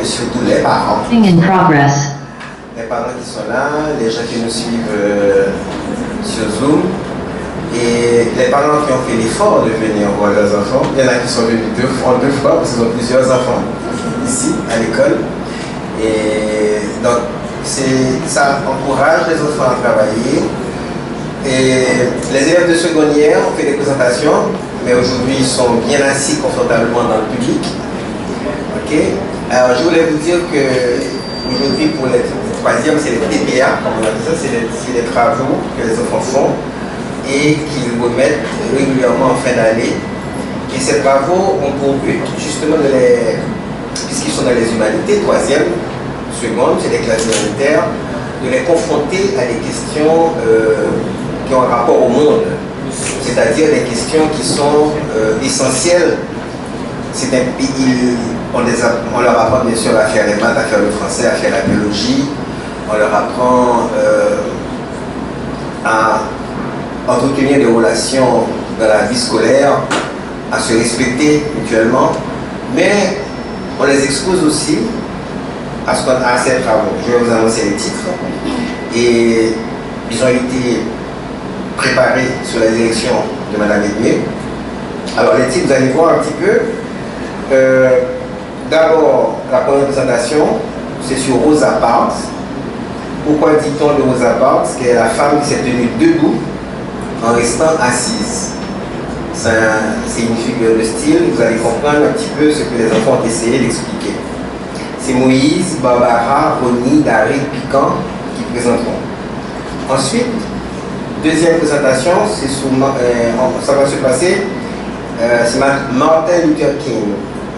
surtout les parents. In progress. Les parents qui sont là, les gens qui nous suivent sur Zoom, et les parents qui ont fait l'effort de venir voir leurs enfants. Il y en a qui sont venus deux fois parce qu'ils ont plusieurs enfants ici à l'école. Et donc ça encourage les enfants à travailler. Et les élèves de secondaire ont fait des présentations, mais aujourd'hui ils sont bien assis confortablement dans le public. Ok. Alors je voulais vous dire que aujourd'hui pour les troisièmes, c'est les TPA, comme on a dit ça, c'est les travaux que les enfants font et qu'ils remettent régulièrement en fin d'année. Et ces travaux ont pour but justement puisqu'ils sont dans les humanités, troisième, seconde, c'est des classes humanitaires, de les confronter à des questions qui ont un rapport au monde, c'est-à-dire des questions qui sont essentielles. C'est un pays, on leur apprend bien sûr à faire les maths, à faire le français, à faire la biologie, on leur apprend à entretenir des relations dans la vie scolaire, à se respecter mutuellement, mais on les expose aussi à ces travaux. Je vais vous annoncer les titres. Et ils ont été préparés sur les élections de Mme Edmé. Alors les titres, vous allez voir un petit peu. D'abord, la première présentation, c'est sur Rosa Parks. Pourquoi dit-on de Rosa Parks? Qu'elle est la femme qui s'est tenue debout en restant assise. C'est une figure de style, vous allez comprendre un petit peu ce que les enfants ont essayé d'expliquer. C'est Moïse, Barbara, Ronnie, Dari, Piquant qui présenteront. Ensuite, deuxième présentation, ça va se passer, c'est Martin Luther King.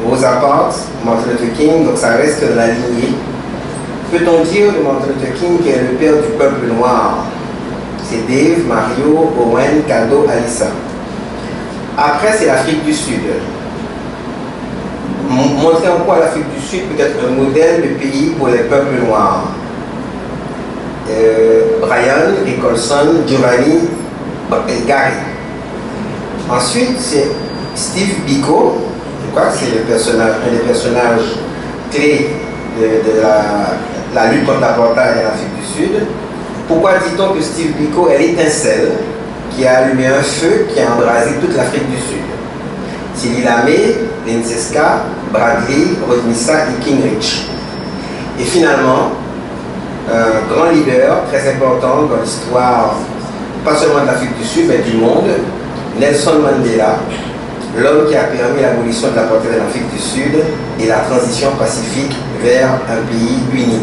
Rosa Parks, Martin Luther King, donc ça reste dans la lignée. Peut-on dire de Martin Luther King qui est le père du peuple noir? C'est Dave, Mario, Owen, Kado, Alissa. Après, c'est l'Afrique du Sud. Montrer en quoi l'Afrique du Sud peut être un modèle de pays pour les peuples noirs. Brian, Nicholson, Giovanni et Gary. Ensuite, c'est Steve Biko. Je crois que c'est un des personnages clés de la lutte contre l'apartheid en Afrique du Sud. Pourquoi dit-on que Steve Biko est l'étincelle qui a allumé un feu qui a embrasé toute l'Afrique du Sud? C'est Lilamé, Lenseska, Bradley, Rodnissa et Kingrich. Et finalement, un grand leader très important dans l'histoire, pas seulement de l'Afrique du Sud, mais du monde, Nelson Mandela, l'homme qui a permis l'abolition de l'apartheid en Afrique du Sud et la transition pacifique vers un pays uni.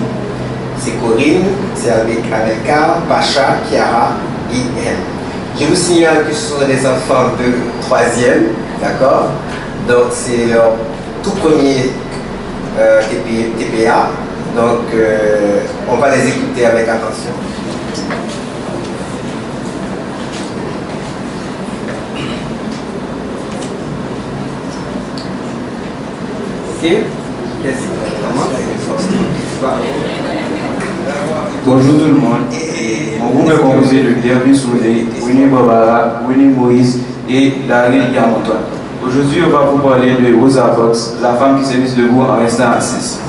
C'est Corinne, c'est Abelka, Pacha, Chiara et Hen. Je vous signale que ce sont des enfants de troisième, d'accord? Donc c'est leur tout premier TPA. Donc on va les écouter avec attention. Ok? Bonjour tout le monde. Mon groupe est composé de Dervin Soudé, Winnie Barbara, Winnie Moïse et Daryl Yamontoine. Aujourd'hui, on va vous parler de Rosa Parks, la femme qui s'est mise debout en restant assise.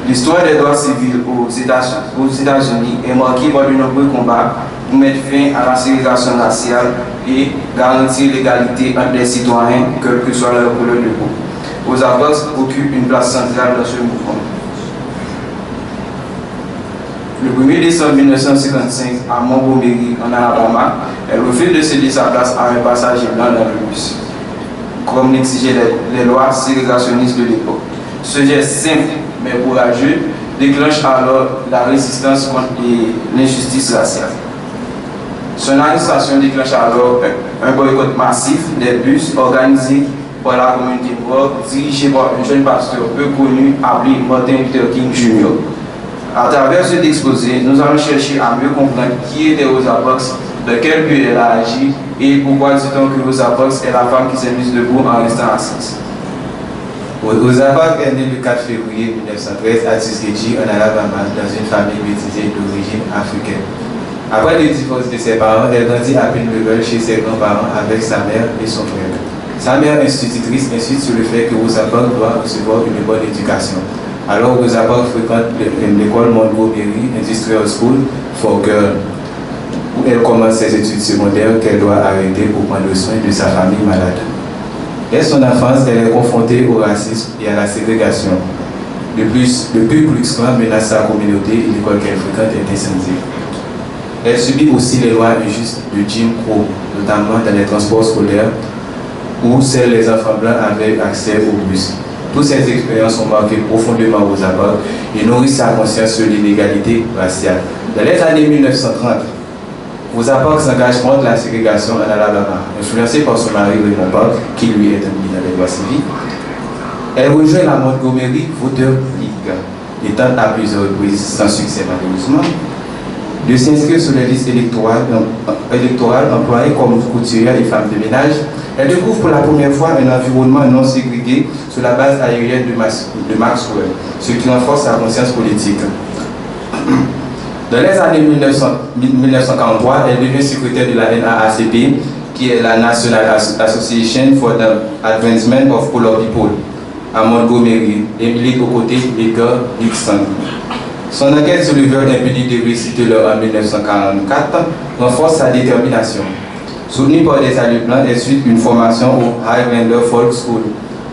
L'histoire des droits civils aux États-Unis est marquée par de nombreux combats pour mettre fin à la ségrégation raciale et garantir l'égalité entre les citoyens, quelle que soit leur couleur de peau. Rosa Parks occupe une place centrale dans ce mouvement. Le 1er décembre 1955, à Montgomery, en Alabama, elle refuse de céder sa place à un passager blanc dans le bus, comme l'exigeaient les lois ségrégationnistes de l'époque. Ce geste simple mais courageux déclenche alors la résistance contre l'injustice raciale. Son arrestation déclenche alors un boycott massif des bus organisé par la communauté noire, dirigé par un jeune pasteur peu connu appelé Martin Luther King Jr. À travers cet exposé, nous allons chercher à mieux comprendre qui était Rosa Parks, de quel but elle a agi et pourquoi dit-on que Rosa Parks est la femme qui s'est mise debout en restant assise. Rosa Parks est née le 4 février 1913 à Tuskegee, en Alabama, dans une famille métissée d'origine africaine. Après le divorce de ses parents, elle grandit à Penlevel chez ses grands-parents avec sa mère et son frère. Sa mère institutrice insiste sur le fait que Rosa Parks doit recevoir une bonne éducation. Alors Rosa Parks fréquente l'école Montgomery Industrial School for Girls, où elle commence ses études secondaires qu'elle doit arrêter pour prendre soin de sa famille malade. Dès son enfance, elle est confrontée au racisme et à la ségrégation. De plus, le Ku Klux Klan menace sa communauté et l'école qu'elle fréquente est incendiée. Elle subit aussi les lois injustes de Jim Crow, notamment dans les transports scolaires où seuls les enfants blancs avaient accès au bus. Toutes ces expériences ont marqué profondément Rosa Parks et nourrissent sa conscience sur l'inégalité raciale. Dans les années 1930, Rosa Parks s'engage contre la ségrégation en Alabama, influencée par son mari Raymond Parks, qui lui est impliqué dans les lois civiques. Elle rejoint la Montgomery Voter League et tente à plusieurs reprises, sans succès malheureusement, de s'inscrire sur les listes électorales employées comme couturière et femme de ménage. Elle découvre pour la première fois un environnement non ségrégé sur la base aérienne de Maxwell, ce qui renforce sa conscience politique. Dans les années 1943, elle devient secrétaire de la NAACP, qui est la National Association for the Advancement of Colored People, à Montgomery, et milite aux côtés d'Edgar Nixon. Son enquête sur le viol impuni de Rex Taylor en 1944 renforce sa détermination. Soutenue par des alliés blancs, elle suit une formation au Highlander Folk School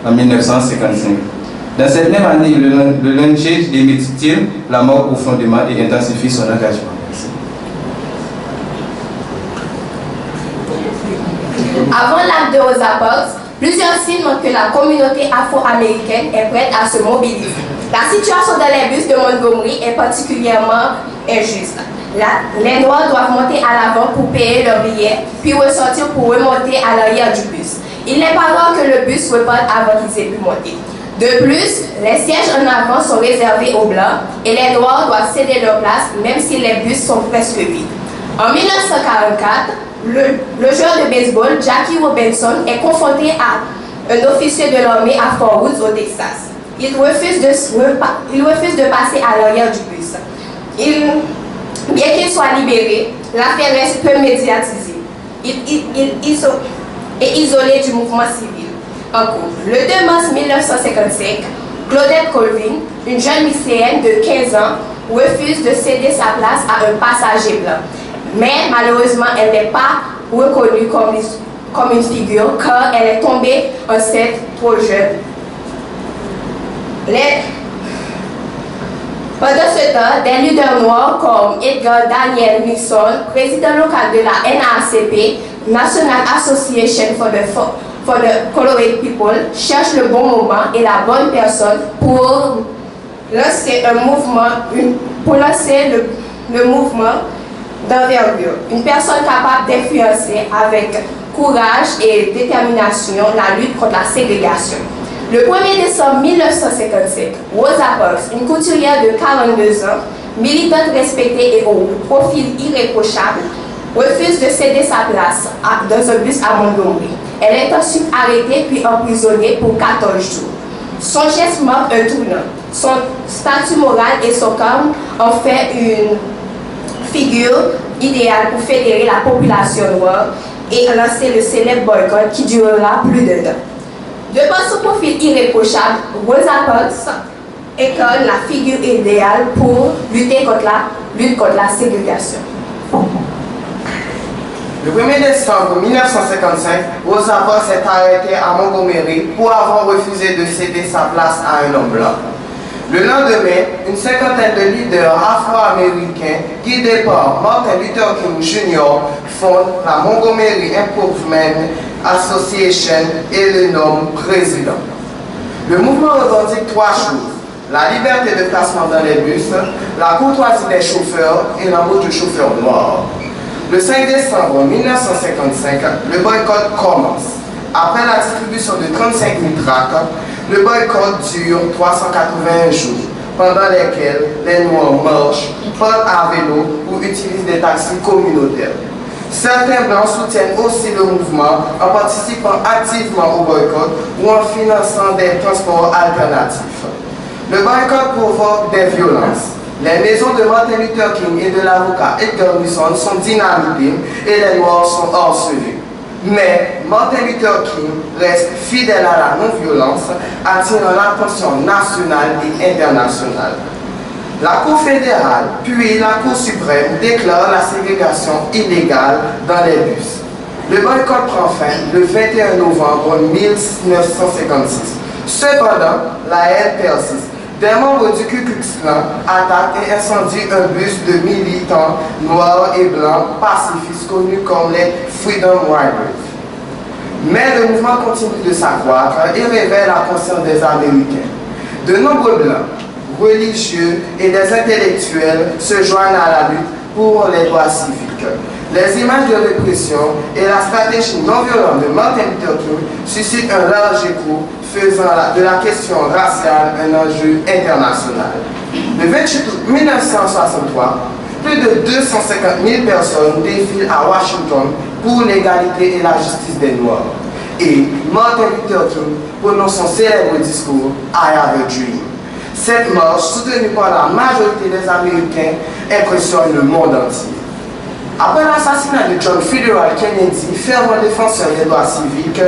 en 1955. Dans cette même année, le lynchage démédite la mort profondément et intensifie son engagement. Avant l'acte de Rosa Parks, plusieurs signes montrent que la communauté afro-américaine est prête à se mobiliser. La situation dans les bus de Montgomery est particulièrement injuste. Les Noirs doivent monter à l'avant pour payer leur billet, puis ressortir pour remonter à l'arrière du bus. Il n'est pas rare que le bus reparte avant qu'ils aient pu monter. De plus, les sièges en avant sont réservés aux Blancs et les Noirs doivent céder leur place même si les bus sont presque vides. En 1944, le joueur de baseball Jackie Robinson est confronté à un officier de l'armée à Fort Woods au Texas. Il refuse de passer à l'arrière du bus. Bien qu'il soit libéré, l'affaire reste peu médiatisée et isolée du mouvement civil en cours. Le 2 mars 1955, Claudette Colvin, une jeune lycéenne de 15 ans, refuse de céder sa place à un passager blanc. Mais malheureusement, elle n'est pas reconnue comme une figure car elle est tombée enceinte trop jeune. Pendant ce temps, des leaders noirs comme Edgar Daniel Nixon, président local de la NAACP, National Association for the Colored People, cherchent le bon moment et la bonne personne pour lancer le mouvement d'envergure. Une personne capable d'influencer avec courage et détermination la lutte contre la ségrégation. Le 1er décembre 1955, Rosa Parks, une couturière de 42 ans, militante respectée et au profil irréprochable, refuse de céder sa place dans un bus à Montgomery. Elle est ensuite arrêtée puis emprisonnée pour 14 jours. Son geste marque un tournant. Son statut moral et son calme en fait une figure idéale pour fédérer la population noire et lancer le célèbre boycott qui durera plus d'un an. De par son profil irréprochable, Rosa Parks incarne la figure idéale pour lutter contre la ségrégation. Le 1er décembre 1955, Rosa Parks est arrêtée à Montgomery pour avoir refusé de céder sa place à un homme blanc. Le lendemain, une cinquantaine de leaders afro-américains, guidés par Martin Luther King Jr., fondent la Montgomery Improvement Association et le nomment président. Le mouvement revendique 3 choses: la liberté de placement dans les bus, la courtoisie des chauffeurs et l'embauche de chauffeurs noirs. Le 5 décembre 1955, le boycott commence. Après la distribution de 35 000 tracts, le boycott dure 381 jours, pendant lesquels les Noirs marchent, partent à vélo ou utilisent des taxis communautaires. Certains Blancs soutiennent aussi le mouvement en participant activement au boycott ou en finançant des transports alternatifs. Le boycott provoque des violences. Les maisons de Martin Luther King et de l'avocat Edgar Nixon sont dynamitées et les Noirs sont harcelés. Mais Martin Luther King reste fidèle à la non-violence, attirant l'attention nationale et internationale. La Cour fédérale, puis la Cour suprême déclarent la ségrégation illégale dans les bus. Le boycott prend fin le 21 novembre 1956. Cependant, la haine persiste. Des membres du Ku Klux Klan attaquent et incendient un bus de militants noirs et blancs pacifistes connus comme les Freedom Riders. Mais le mouvement continue de s'accroître et révèle la conscience des Américains. De nombreux blancs, religieux et des intellectuels se joignent à la lutte pour les droits civiques. Les images de répression et la stratégie non violente de Martin Luther King suscitent un large écho, faisant de la question raciale un enjeu international. Le 28 août 1963, plus de 250 000 personnes défilent à Washington pour l'égalité et la justice des Noirs. Et Martin Luther King prononce son célèbre discours « I have a dream ». Cette marche, soutenue par la majorité des Américains, impressionne le monde entier. Après l'assassinat de John Fitzgerald Kennedy, fervent défenseur des droits civiques,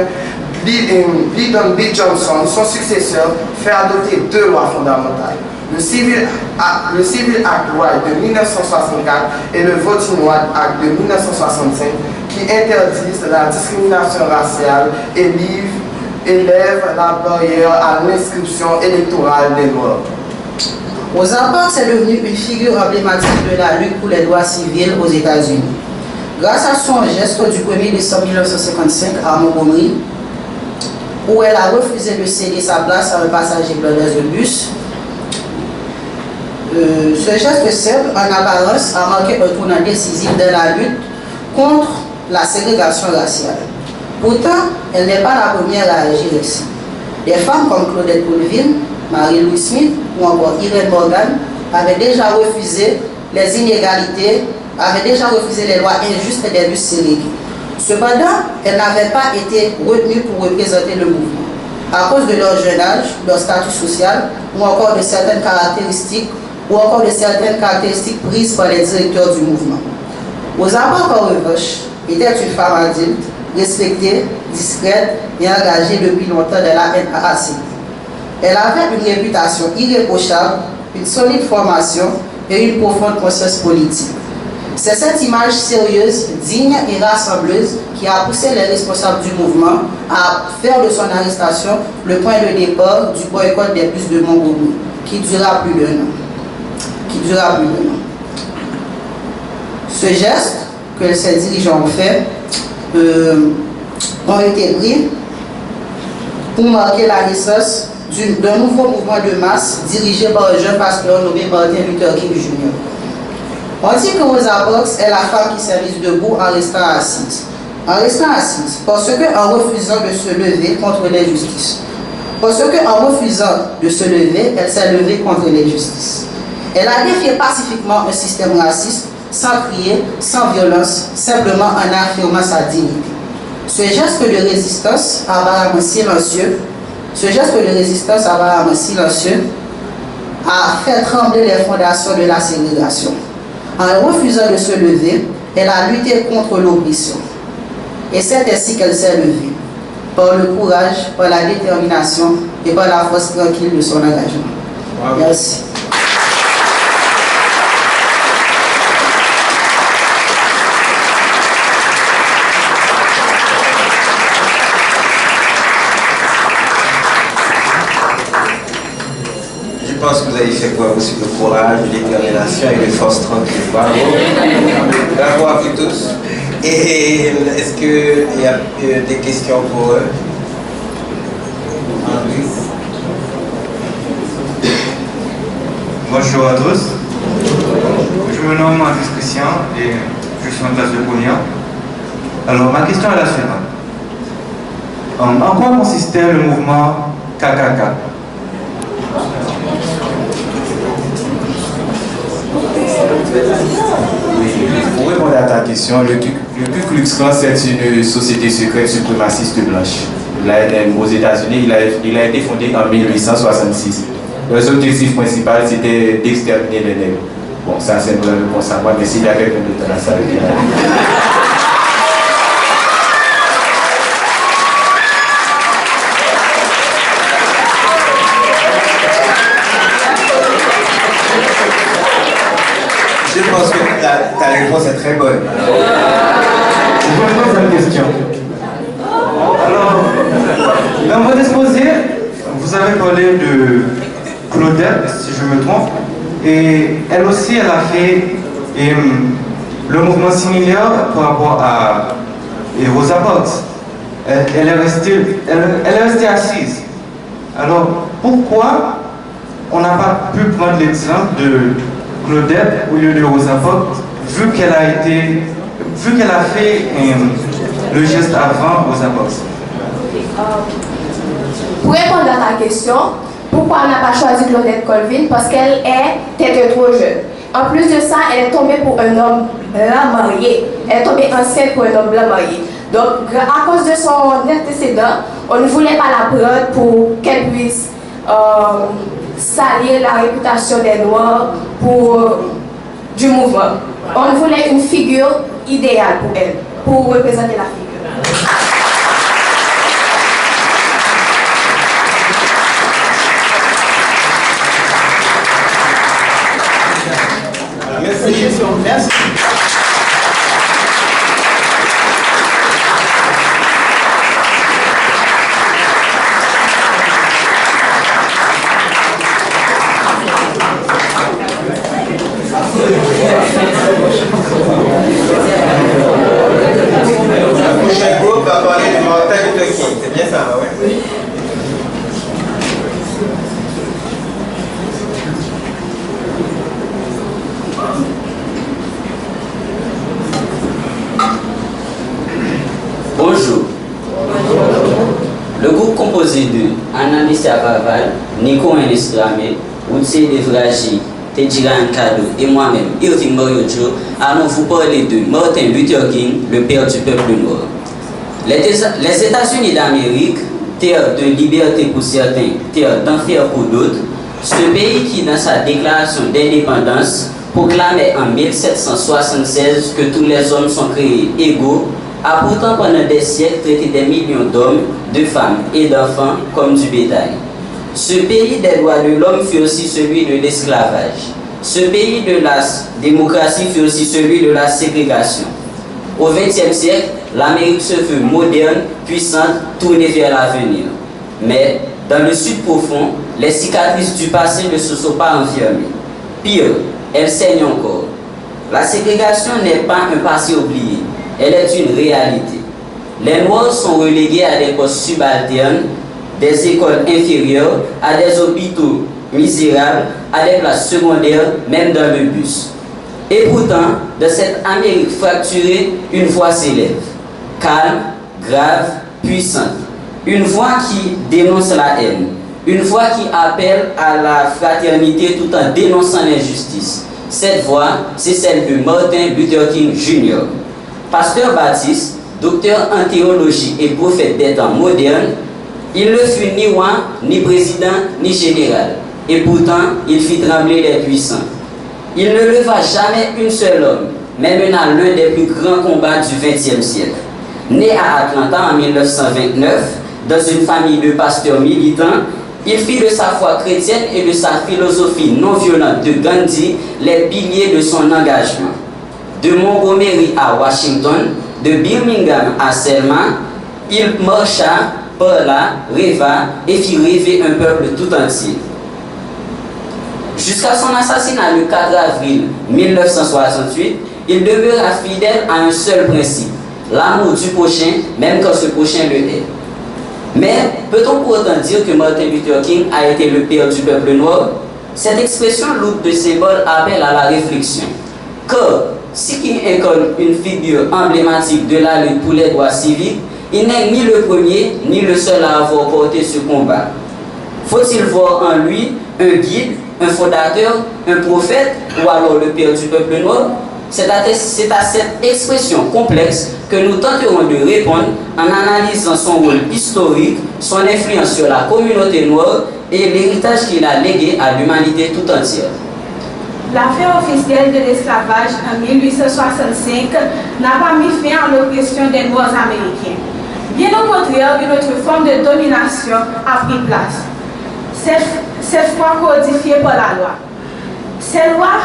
Lyndon B. Johnson, son successeur, fait adopter 2 lois fondamentales. Le Civil Act Right de 1964 et le Voting Rights Act de 1965 qui interdisent la discrimination raciale et élèvent la barrière à l'inscription électorale des Noirs. Rosa Parks est devenue une figure emblématique de la lutte pour les droits civils aux États-Unis. Grâce à son geste du 1er décembre 1955 à Montgomery, où elle a refusé de céder sa place à un passager blanc dans un bus, ce geste simple, en apparence, a marqué un tournant décisif dans la lutte contre la ségrégation raciale. Pourtant, elle n'est pas la première à agir ici. Des femmes comme Claudette Colville, Marie-Louise Smith ou encore Irene Morgan avaient déjà refusé les inégalités, avaient déjà refusé les lois injustes des bus ségrégés. Cependant, elles n'avaient pas été retenues pour représenter le mouvement, à cause de leur jeune âge, leur statut social ou encore de certaines caractéristiques prises par les directeurs du mouvement. Rosa Parks, en revanche, était une femme adulte, respectée, discrète et engagée depuis longtemps dans la NAACP. Elle avait une réputation irréprochable, une solide formation et une profonde conscience politique. C'est cette image sérieuse, digne et rassembleuse qui a poussé les responsables du mouvement à faire de son arrestation le point de départ du boycott des bus de Montgomery, qui dura plus d'un an. Ce geste que ces dirigeants ont fait ont été pris pour marquer la naissance d'un nouveau mouvement de masse dirigé par un jeune pasteur nommé Martin Luther King Jr. On dit que Rosa Parks est la femme qui s'est mise debout en restant assise. En restant assise, parce qu'en refusant de se lever contre l'injustice. Parce qu'en refusant de se lever, elle s'est levée contre l'injustice. Elle a défié pacifiquement un système raciste, sans crier, sans violence, simplement en affirmant sa dignité. Ce geste de résistance, apparemment silencieux, a fait trembler les fondations de la ségrégation. En refusant de se lever, elle a lutté contre l'oppression. Et c'est ainsi qu'elle s'est levée, par le courage, par la détermination et par la force tranquille de son engagement. Bravo. Merci. Je pense que vous avez fait preuve aussi de courage, de détermination et de force tranquille. Bravo. Bravo à vous tous. Et est-ce qu'il y a des questions pour eux? Bonjour à tous. Je me nomme Andrés Christian et je suis en classe de première. Alors ma question est la suivante. En quoi consistait le mouvement KKK? Pour répondre à ta question, le Ku Klux Klan, c'est une société secrète suprémaciste blanche. Aux États-Unis, il a été fondé en 1866. Leur objectif principal, c'était d'exterminer les nègres. Bon, ça c'est une réponse à moi, mais s'il y a quelqu'un d'autre dans la salle, Je pense que ta réponse est très bonne. Je vous pose une question. Alors, dans votre exposé, vous avez parlé de Claudette, si je me trompe, et elle aussi, elle a fait le mouvement similaire par rapport à Rosa Parks. Elle est restée assise. Alors, pourquoi on n'a pas pu prendre l'exemple de Claudette au lieu de Rosa Parks, vu qu'elle a fait le geste avant Rosa Parks? Pour répondre à ta question, pourquoi on n'a pas choisi Claudette Colvin? Parce qu'elle était trop jeune. En plus de ça, elle est tombée pour un homme blanc marié. Elle est tombée enceinte pour un homme blanc marié. Donc, à cause de son antécédent, on ne voulait pas la prendre pour qu'elle puisse salir la réputation des Noirs du mouvement. On voulait une figure idéale pour elle, pour représenter la figure. Merci. Le prochain groupe va parler de Martin Luther King. C'est bien ça, oui? Bonjour. Le groupe composé de Annalisa Paval, Nico Enestramé, Woutse Devraji, Tedjiran Kado et moi-même, Irving Moriojo, allons vous parler de Martin Luther King, le père du peuple noir. Les États-Unis d'Amérique, terre de liberté pour certains, terre d'enfer pour d'autres, ce pays qui, dans sa déclaration d'indépendance, proclamait en 1776 que tous les hommes sont créés égaux, a pourtant pendant des siècles traité des millions d'hommes, de femmes et d'enfants comme du bétail. Ce pays des droits de l'homme fut aussi celui de l'esclavage. Ce pays de la démocratie fut aussi celui de la ségrégation. Au XXe siècle, l'Amérique se veut moderne, puissante, tournée vers l'avenir. Mais, dans le sud profond, les cicatrices du passé ne se sont pas enfermées. Pire, elles saignent encore. La ségrégation n'est pas un passé oublié. Elle est une réalité. Les Noirs sont relégués à des postes subalternes, des écoles inférieures, à des hôpitaux misérables, à des places secondaires, même dans le bus. Et pourtant, de cette Amérique fracturée, une voix s'élève. Calme, grave, puissante. Une voix qui dénonce la haine. Une voix qui appelle à la fraternité tout en dénonçant l'injustice. Cette voix, c'est celle de Martin Luther King Jr. Pasteur baptiste, docteur en théologie et prophète des temps modernes, il ne fut ni roi, ni président, ni général. Et pourtant, il fit trembler les puissants. Il ne leva jamais un seul homme, mais mena l'un des plus grands combats du XXe siècle. Né à Atlanta en 1929, dans une famille de pasteurs militants, il fit de sa foi chrétienne et de sa philosophie non violente de Gandhi les piliers de son engagement. De Montgomery à Washington, de Birmingham à Selma, il marcha, parla, rêva et fit rêver un peuple tout entier. Jusqu'à son assassinat le 4 avril 1968, il demeura fidèle à un seul principe, l'amour du prochain, même quand ce prochain le hait. Mais peut-on pour autant dire que Martin Luther King a été le père du peuple noir? Cette expression lourde de symbole appelle à la réflexion. Car si King incarne une figure emblématique de la lutte pour les droits civiques, il n'est ni le premier ni le seul à avoir porté ce combat. Faut-il voir en lui un guide, un fondateur, un prophète ou alors le père du peuple noir? C'est à cette expression complexe que nous tenterons de répondre en analysant son rôle historique, son influence sur la communauté noire et l'héritage qu'il a légué à l'humanité tout entière. L'affaire officielle de l'esclavage en 1865 n'a pas mis fin à l'oppression des Noirs américains. Bien au contraire, une autre forme de domination a pris place, cette fois codifiée par la loi. Ces lois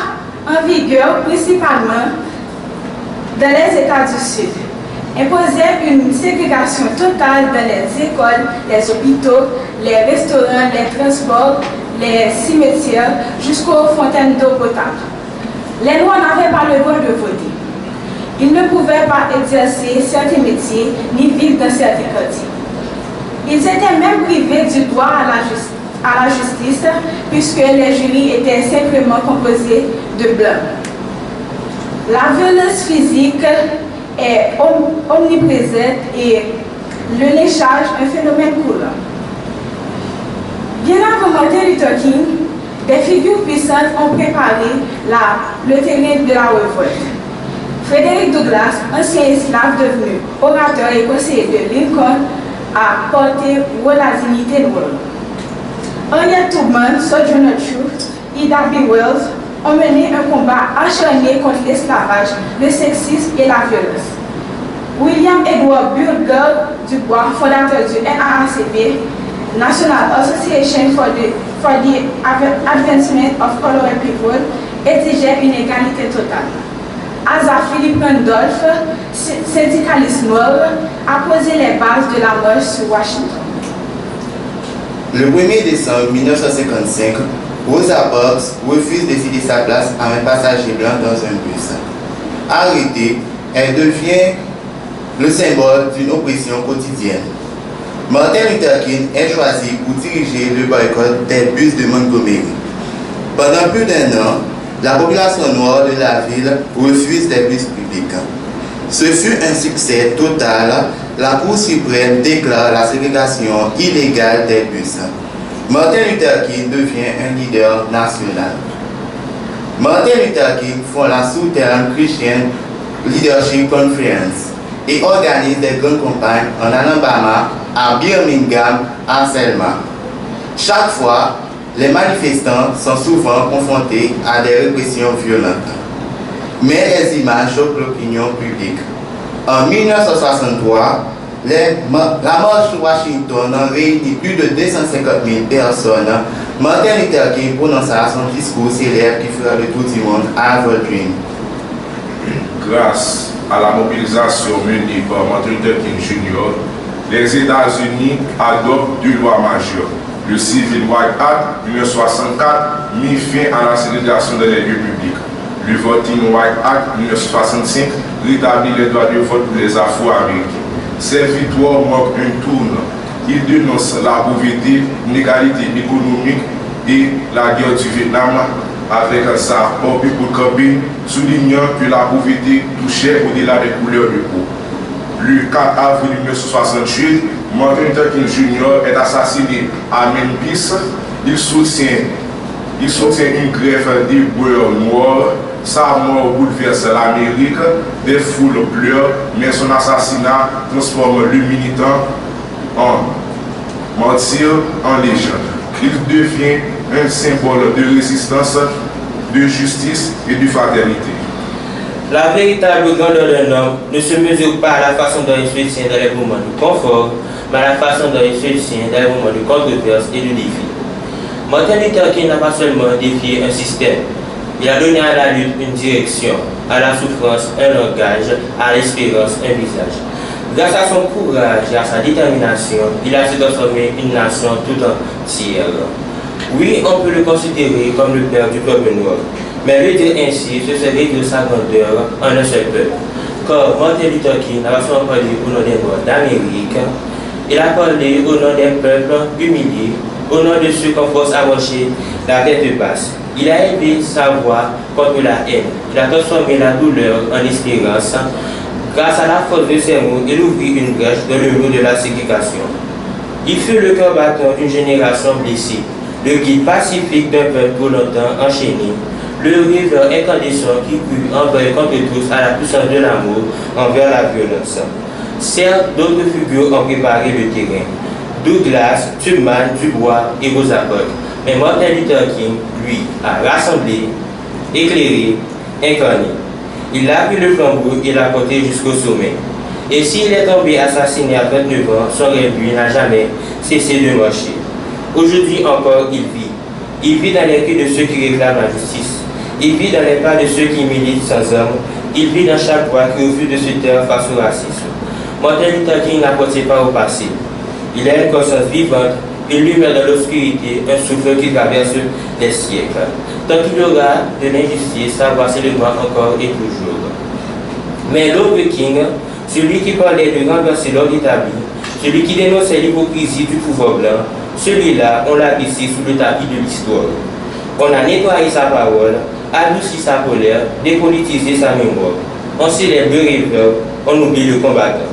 en vigueur principalement dans les États du Sud, imposait une ségrégation totale dans les écoles, les hôpitaux, les restaurants, les transports, les cimetières, jusqu'aux fontaines d'eau potable. Les Noirs n'avaient pas le droit de voter. Ils ne pouvaient pas exercer certains métiers ni vivre dans certains quartiers. Ils étaient même privés du droit à la justice puisque les jurys étaient simplement composés de blancs. La violence physique est omniprésente et le lynchage un phénomène courant. Bien avant Martin Luther King, des figures puissantes ont préparé le terrain de la révolte. Frederick Douglass, ancien esclave devenu orateur et conseiller de Lincoln, a porté haut la dignité noire. Harriet Tubman, Sojourner Truth, Ida B. Wells ont mené un combat acharné contre l'esclavage, le sexisme et la violence. William Edward Burger Dubois, fondateur du NAACP, National Association for the Advancement of Colored People, exigeait une égalité totale. Asa Philippe Randolph, syndicaliste noir, a posé les bases de la marche sur Washington. Le 1er décembre 1955, Rosa Parks refuse de céder sa place à un passager blanc dans un bus. Arrêtée, elle devient le symbole d'une oppression quotidienne. Martin Luther King est choisi pour diriger le boycott des bus de Montgomery. Pendant plus d'1 an, la population noire de la ville refuse des bus publics. Ce fut un succès total. La Cour suprême déclare la ségrégation illégale des bus. Martin Luther King devient un leader national. Martin Luther King fonde la Southern Christian Leadership Conference et organise des grandes campagnes en Alabama, à Birmingham, à Selma. Chaque fois, les manifestants sont souvent confrontés à des répressions violentes. Mais les images choquent l'opinion publique. En 1963, la marche de Washington a réuni plus de 250 000 personnes. Martin Luther King prononça son discours célèbre qui fera le tour du monde, I Have a Dream. Grâce à la mobilisation menée par Martin Luther King Jr., les États-Unis adoptent 2 lois majeures. Le Civil Rights Act 1964 mit fin à la ségrégation dans les lieux publics. Le Voting Rights Act 1965 rétablit les droits de vote pour les Afro-Américains. Ces victoires marquent un tournant. Ils dénoncent la pauvreté, l'inégalité économique et la guerre du Vietnam avec sa propre pour camper, soulignant que la pauvreté touchait au-delà des couleurs de peau. Le 4 avril 1968, Martin Luther King Jr. est assassiné à Memphis. Il soutient une grève des beurs noirs. Sa mort bouleverse l'Amérique. Des foules pleurent, mais son assassinat transforme le militant en martyr, en légende. Il devient un symbole de résistance, de justice et de fraternité. La véritable grandeur d'un homme ne se mesure pas à la façon dont il se tient dans les moments de confort, mais à la façon dont il se tient dans les moments de controverse et de défi. Martin Luther King n'a pas seulement défié un système, il a donné à la lutte une direction, à la souffrance un langage, à l'espérance un visage. Grâce à son courage et à sa détermination, il a su transformer une nation tout entière. Oui, on peut le considérer comme le père du peuple noir. Mais le dire ainsi, ce serait réduire sa grandeur en un seul peuple. Car Martin Luther King n'a pas seulement parlé au nom des Noirs d'Amérique, il a parlé au nom des peuples humiliés, au nom de ceux qu'on force à marcher la tête basse. Il a élevé sa voix contre la haine. Il a transformé la douleur en espérance. Grâce à la force de ses mots, il ouvrit une brèche dans le mur de la ségrégation. Il fut le cœur battant d'une génération blessée, le guide pacifique d'un peuple pour longtemps enchaîné, le rêveur incandescent qui put envers contre tous à la puissance de l'amour envers la violence. Certes, d'autres figures ont préparé le terrain. Douglass, Tubman, Dubois et Rosa Parks. Mais Martin Luther King, lui, a rassemblé, éclairé, incarné. Il a pris le flambeau et l'a porté jusqu'au sommet. Et s'il est tombé assassiné à 29 ans, son rêve, lui, n'a jamais cessé de marcher. Aujourd'hui encore, il vit. Il vit dans les cris de ceux qui réclament la justice. Il vit dans les pas de ceux qui militent sans armes. Il vit dans chaque voix qui refuse de se taire face au racisme. Martin Luther King n'appartient pas au passé. Il a une conscience vivante, une lumière dans l'obscurité, un souffle qui traverse les siècles. Tant qu'il y aura de l'injustice, ça va s'élever encore et toujours. Mais l'autre King, celui qui parlait de renverser l'ordre établi, celui qui dénonçait l'hypocrisie du pouvoir blanc, celui-là, on l'a glissé sous le tapis de l'histoire. On a nettoyé sa parole, adouci sa colère, dépolitisé sa mémoire. On célèbre le rêveur, on oublie le combattant.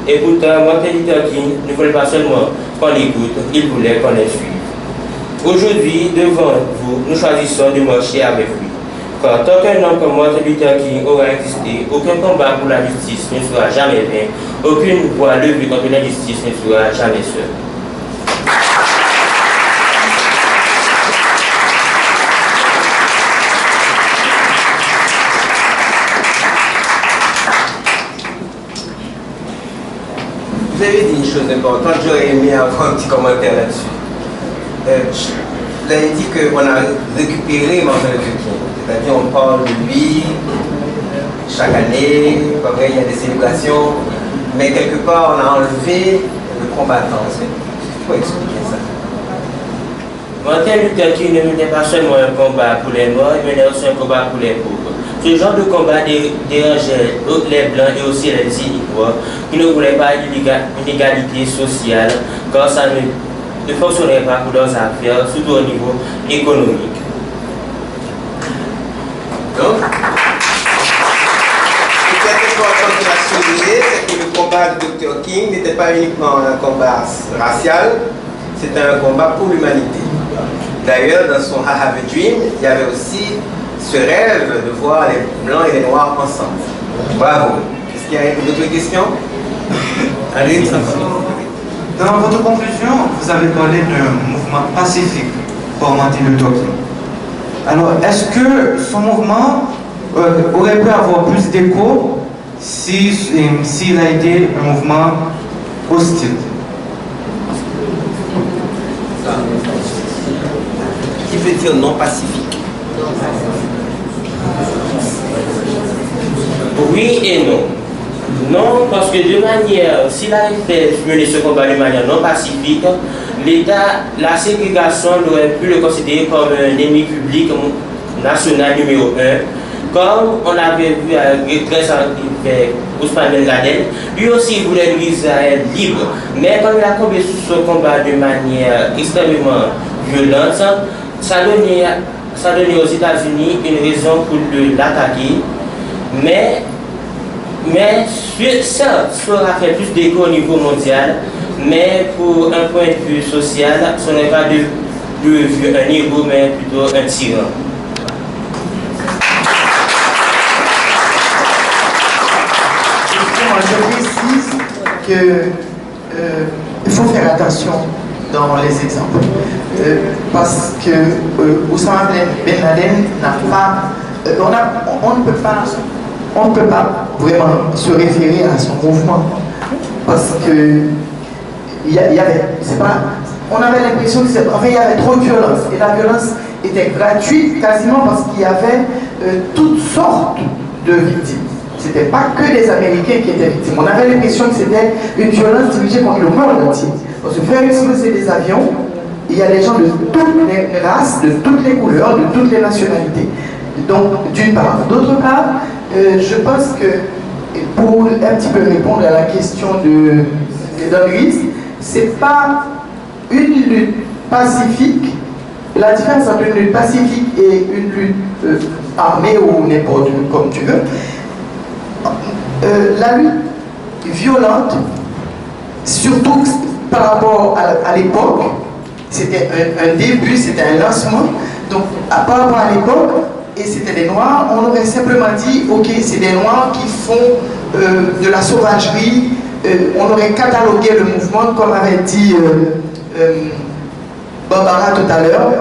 Et pourtant, Martin Luther King ne voulait pas seulement qu'on l'écoute, il voulait qu'on les suive. Aujourd'hui, devant vous, nous choisissons de marcher avec lui. Car tant qu'un homme comme Martin Luther King aura existé, aucun combat pour la justice ne sera jamais vain, aucune voix levée contre l'injustice ne sera jamais seule. Vous avez dit une chose importante, j'aurais aimé avoir un petit commentaire là-dessus. Vous avez dit qu'on a récupéré Martin Luther King, c'est-à-dire on parle de lui chaque année, pas vrai, il y a des célébrations, mais quelque part on a enlevé le combattant. Il faut expliquer ça. Martin Luther King ne menait pas seulement un combat pour les morts, il menait aussi un combat pour les pauvres. Ce genre de combat dérangeait les blancs et aussi les Iroquois qui ne voulaient pas une égalité sociale, car ça ne fonctionnerait pas pour leurs affaires, surtout au niveau économique. Donc, ce qui est important de la souligner, c'est que le combat de Dr. King n'était pas uniquement un combat racial, c'était un combat pour l'humanité. D'ailleurs, dans son I Have a Dream, il y avait aussi ce rêve de voir les blancs et les noirs ensemble. Bravo. Est-ce qu'il y a d'autres questions? Allez. Dans votre conclusion, vous avez parlé d'un mouvement pacifique pour Martin Luther King. Alors, est-ce que son mouvement aurait pu avoir plus d'écho s'il a été un mouvement hostile? Qui veut dire non pacifique? Oui et non. Non, parce que de manière, s'il avait fait mener ce combat de manière non pacifique, l'État, la ségrégation aurait pu le considérer comme un ennemi public national numéro 1. Comme on avait vu avec Ousmane Ben Laden, lui aussi il voulait l'Israël libre. Mais quand il a tombé sur ce combat de manière extrêmement violente, ça donnait aux États-Unis une raison pour l'attaquer. Mais ça aura fait plus d'écho au niveau mondial, mais pour un point de vue social, ce n'est pas de un héros, mais plutôt un tyran. Je précise qu'il faut faire attention dans les exemples. Parce que Oussama Ben Laden n'a pas... on ne peut pas vraiment se référer à son mouvement. Parce que on avait l'impression qu'il y avait trop de violence. Et la violence était gratuite quasiment parce qu'il y avait toutes sortes de victimes. Ce n'était pas que les Américains qui étaient victimes. On avait l'impression que c'était une violence dirigée contre le monde entier. Parce que frère et sœurs, c'est des avions, il y a des gens de toutes les races, de toutes les couleurs, de toutes les nationalités. Donc, d'une part. D'autre part, je pense que, pour un petit peu répondre à la question de Don Luis, c'est pas une lutte pacifique. La différence entre une lutte pacifique et une lutte armée ou n'importe comme tu veux, la lutte violente, surtout par rapport à l'époque, c'était un début, c'était un lancement. Donc, par rapport à l'époque, et c'était des Noirs, on aurait simplement dit, ok, c'est des Noirs qui font de la sauvagerie. On aurait catalogué le mouvement, comme avait dit Barbara tout à l'heure,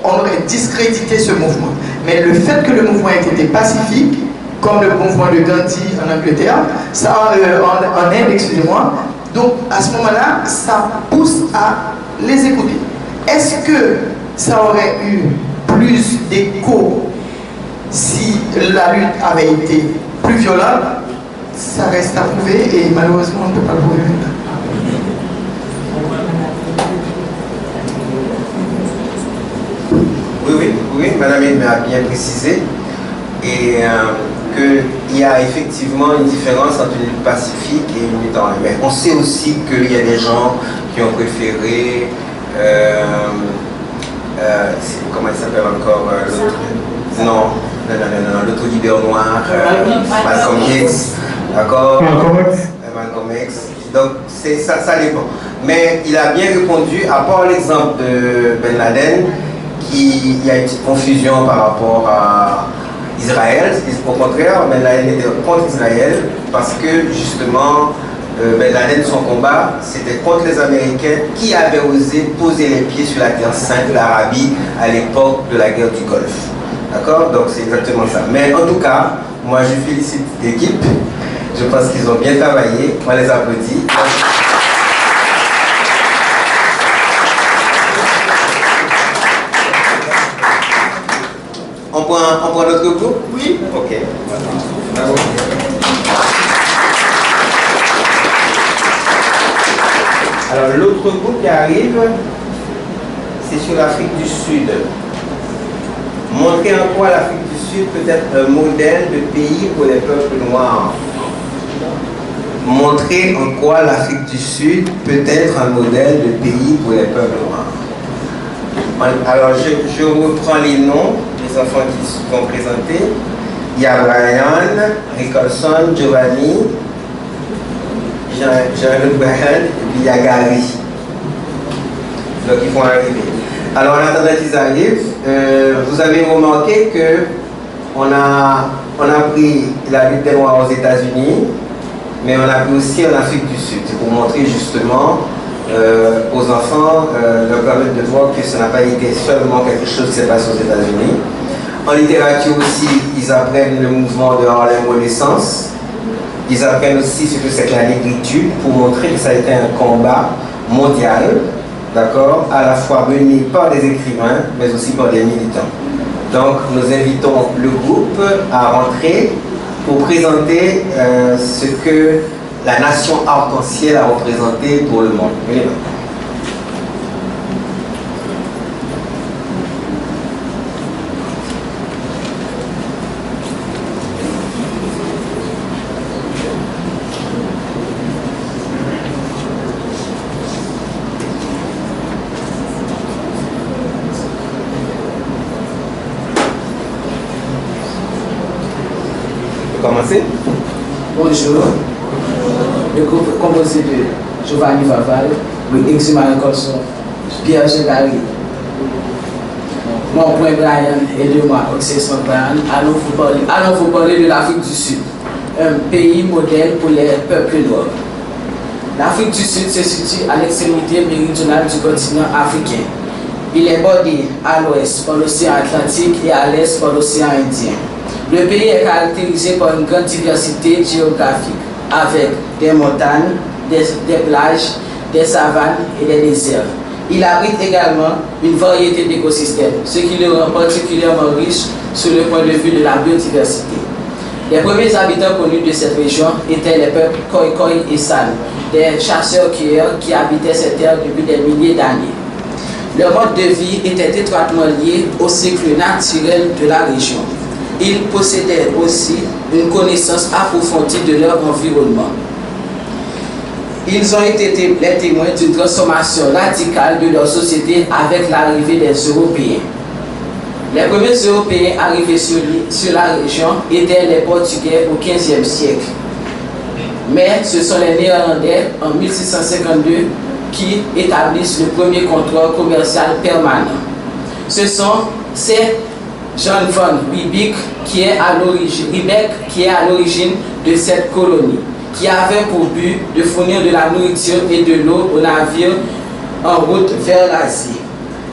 on aurait discrédité ce mouvement. Mais le fait que le mouvement ait été pacifique, comme le mouvement de Gandhi en Angleterre, en Inde, excusez-moi, donc à ce moment-là, ça pousse à les écouter. Est-ce que ça aurait eu plus d'écho la lutte avait été plus violente, ça reste à prouver et malheureusement on ne peut pas le prouver maintenant. Oui, Madame Edme a bien précisé et qu'il y a effectivement une différence entre une lutte pacifique et une lutte armée. Mais on sait aussi qu'il y a des gens qui ont préféré, comment il s'appelle encore l'autre leader noir, Malcolm X, d'accord, Malcolm X. Donc ça dépend. Mais il a bien répondu, à part l'exemple de Ben Laden, il y a une petite confusion par rapport à Israël. Au contraire, Ben Laden était contre Israël parce que justement, Ben Laden, son combat, c'était contre les Américains qui avaient osé poser les pieds sur la terre sainte de l'Arabie à l'époque de la guerre du Golfe. D'accord? Donc c'est exactement ça. Mais en tout cas, moi je félicite l'équipe. Je pense qu'ils ont bien travaillé. On les applaudit. On prend notre groupe? Oui. Ok. Bravo. Alors l'autre groupe qui arrive, c'est sur l'Afrique du Sud. Montrer en quoi l'Afrique du Sud peut être un modèle de pays pour les peuples noirs. Montrer en quoi l'Afrique du Sud peut être un modèle de pays pour les peuples noirs. Alors je reprends les noms des enfants qui se sont présentés. Il y a Brian, Nicholson, Giovanni, Jean-Luc Brian et puis il y a Gary. Donc ils vont arriver. Alors en attendant qu'ils arrivent, vous avez remarqué que on a pris la lutte des Noirs aux États-Unis, mais on a pris aussi en Afrique du Sud. C'est pour montrer justement aux enfants, leur permettre de voir que ce n'a pas été seulement quelque chose qui s'est passé aux États-Unis. En littérature aussi, ils apprennent le mouvement de Harlem Renaissance. Ils apprennent aussi ce que c'est que la négritude pour montrer que ça a été un combat mondial, d'accord, à la fois mené par des écrivains, mais aussi par des militants. Donc, nous invitons le groupe à rentrer pour présenter ce que la nation arc-en-ciel a représenté pour le monde. Venez. Bonjour. Le groupe est composé de Giovanni Faval, Exuma Nicholson, Pierre Gary, mon point Brian et de moi, Oxyson Brian. Allons vous parler de l'Afrique du Sud, un pays modèle pour les peuples noirs. L'Afrique du Sud se situe à l'extrémité méridionale du continent africain. Il est bordé à l'ouest par l'océan Atlantique et à l'est par l'océan Indien. Le pays est caractérisé par une grande diversité géographique, avec des montagnes, des plages, des savanes et des déserts. Il abrite également une variété d'écosystèmes, ce qui le rend particulièrement riche sur le point de vue de la biodiversité. Les premiers habitants connus de cette région étaient les peuples Khoikhoi et San, des chasseurs-cueilleurs qui habitaient ces terres depuis des milliers d'années. Leur mode de vie était étroitement lié au cycle naturel de la région. Ils possédaient aussi une connaissance approfondie de leur environnement. Ils ont été les témoins d'une transformation radicale de leur société avec l'arrivée des Européens. Les premiers Européens arrivés sur la région étaient les Portugais au XVe siècle. Mais ce sont les Néerlandais en 1652 qui établissent le premier comptoir commercial permanent. Ce sont ces John von Riebeeck qui est à l'origine de cette colonie, qui avait pour but de fournir de la nourriture et de l'eau aux navires en route vers l'Asie.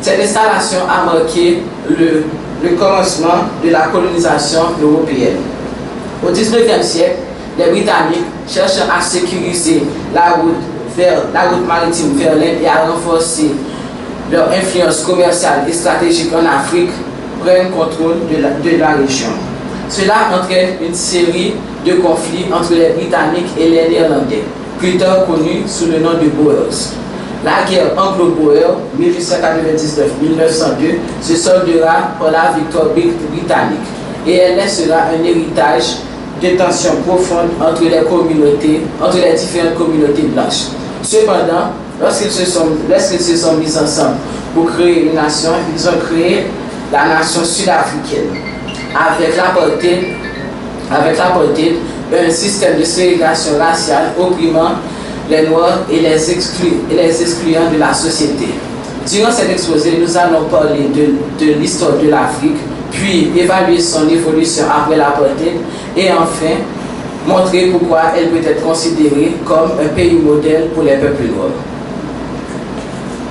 Cette installation a marqué le commencement de la colonisation européenne. Au XIXe siècle, les Britanniques cherchant à sécuriser la route maritime vers l'Inde et à renforcer leur influence commerciale et stratégique en Afrique, prennent contrôle de la région. Cela entraîne une série de conflits entre les Britanniques et les Néerlandais, plus tard connus sous le nom de Boers. La guerre anglo-boer 1899-1902 se soldera par la victoire britannique et elle laissera un héritage de tensions profondes entre les différentes communautés blanches. Cependant, lorsqu'ils se sont mis ensemble pour créer une nation, ils ont créé la nation sud-africaine avec l'apartheid, un système de ségrégation raciale opprimant les Noirs et les excluant de la société. Durant cet exposé, nous allons parler de l'histoire de l'Afrique, puis évaluer son évolution après l'apartheid et enfin montrer pourquoi elle peut être considérée comme un pays modèle pour les peuples noirs.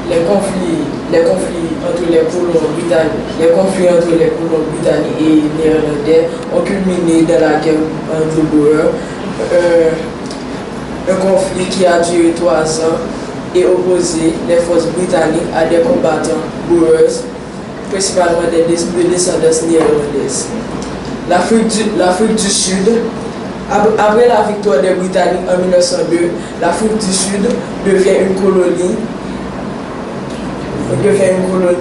Les conflits entre les colons britanniques et néerlandais ont culminé dans la guerre anglo-boer, un conflit qui a duré 3 ans et opposé les forces britanniques à des combattants boers, principalement des descendants néerlandaises. L'Afrique du Sud, après la victoire des Britanniques en 1902, l'Afrique du Sud devient une colonie,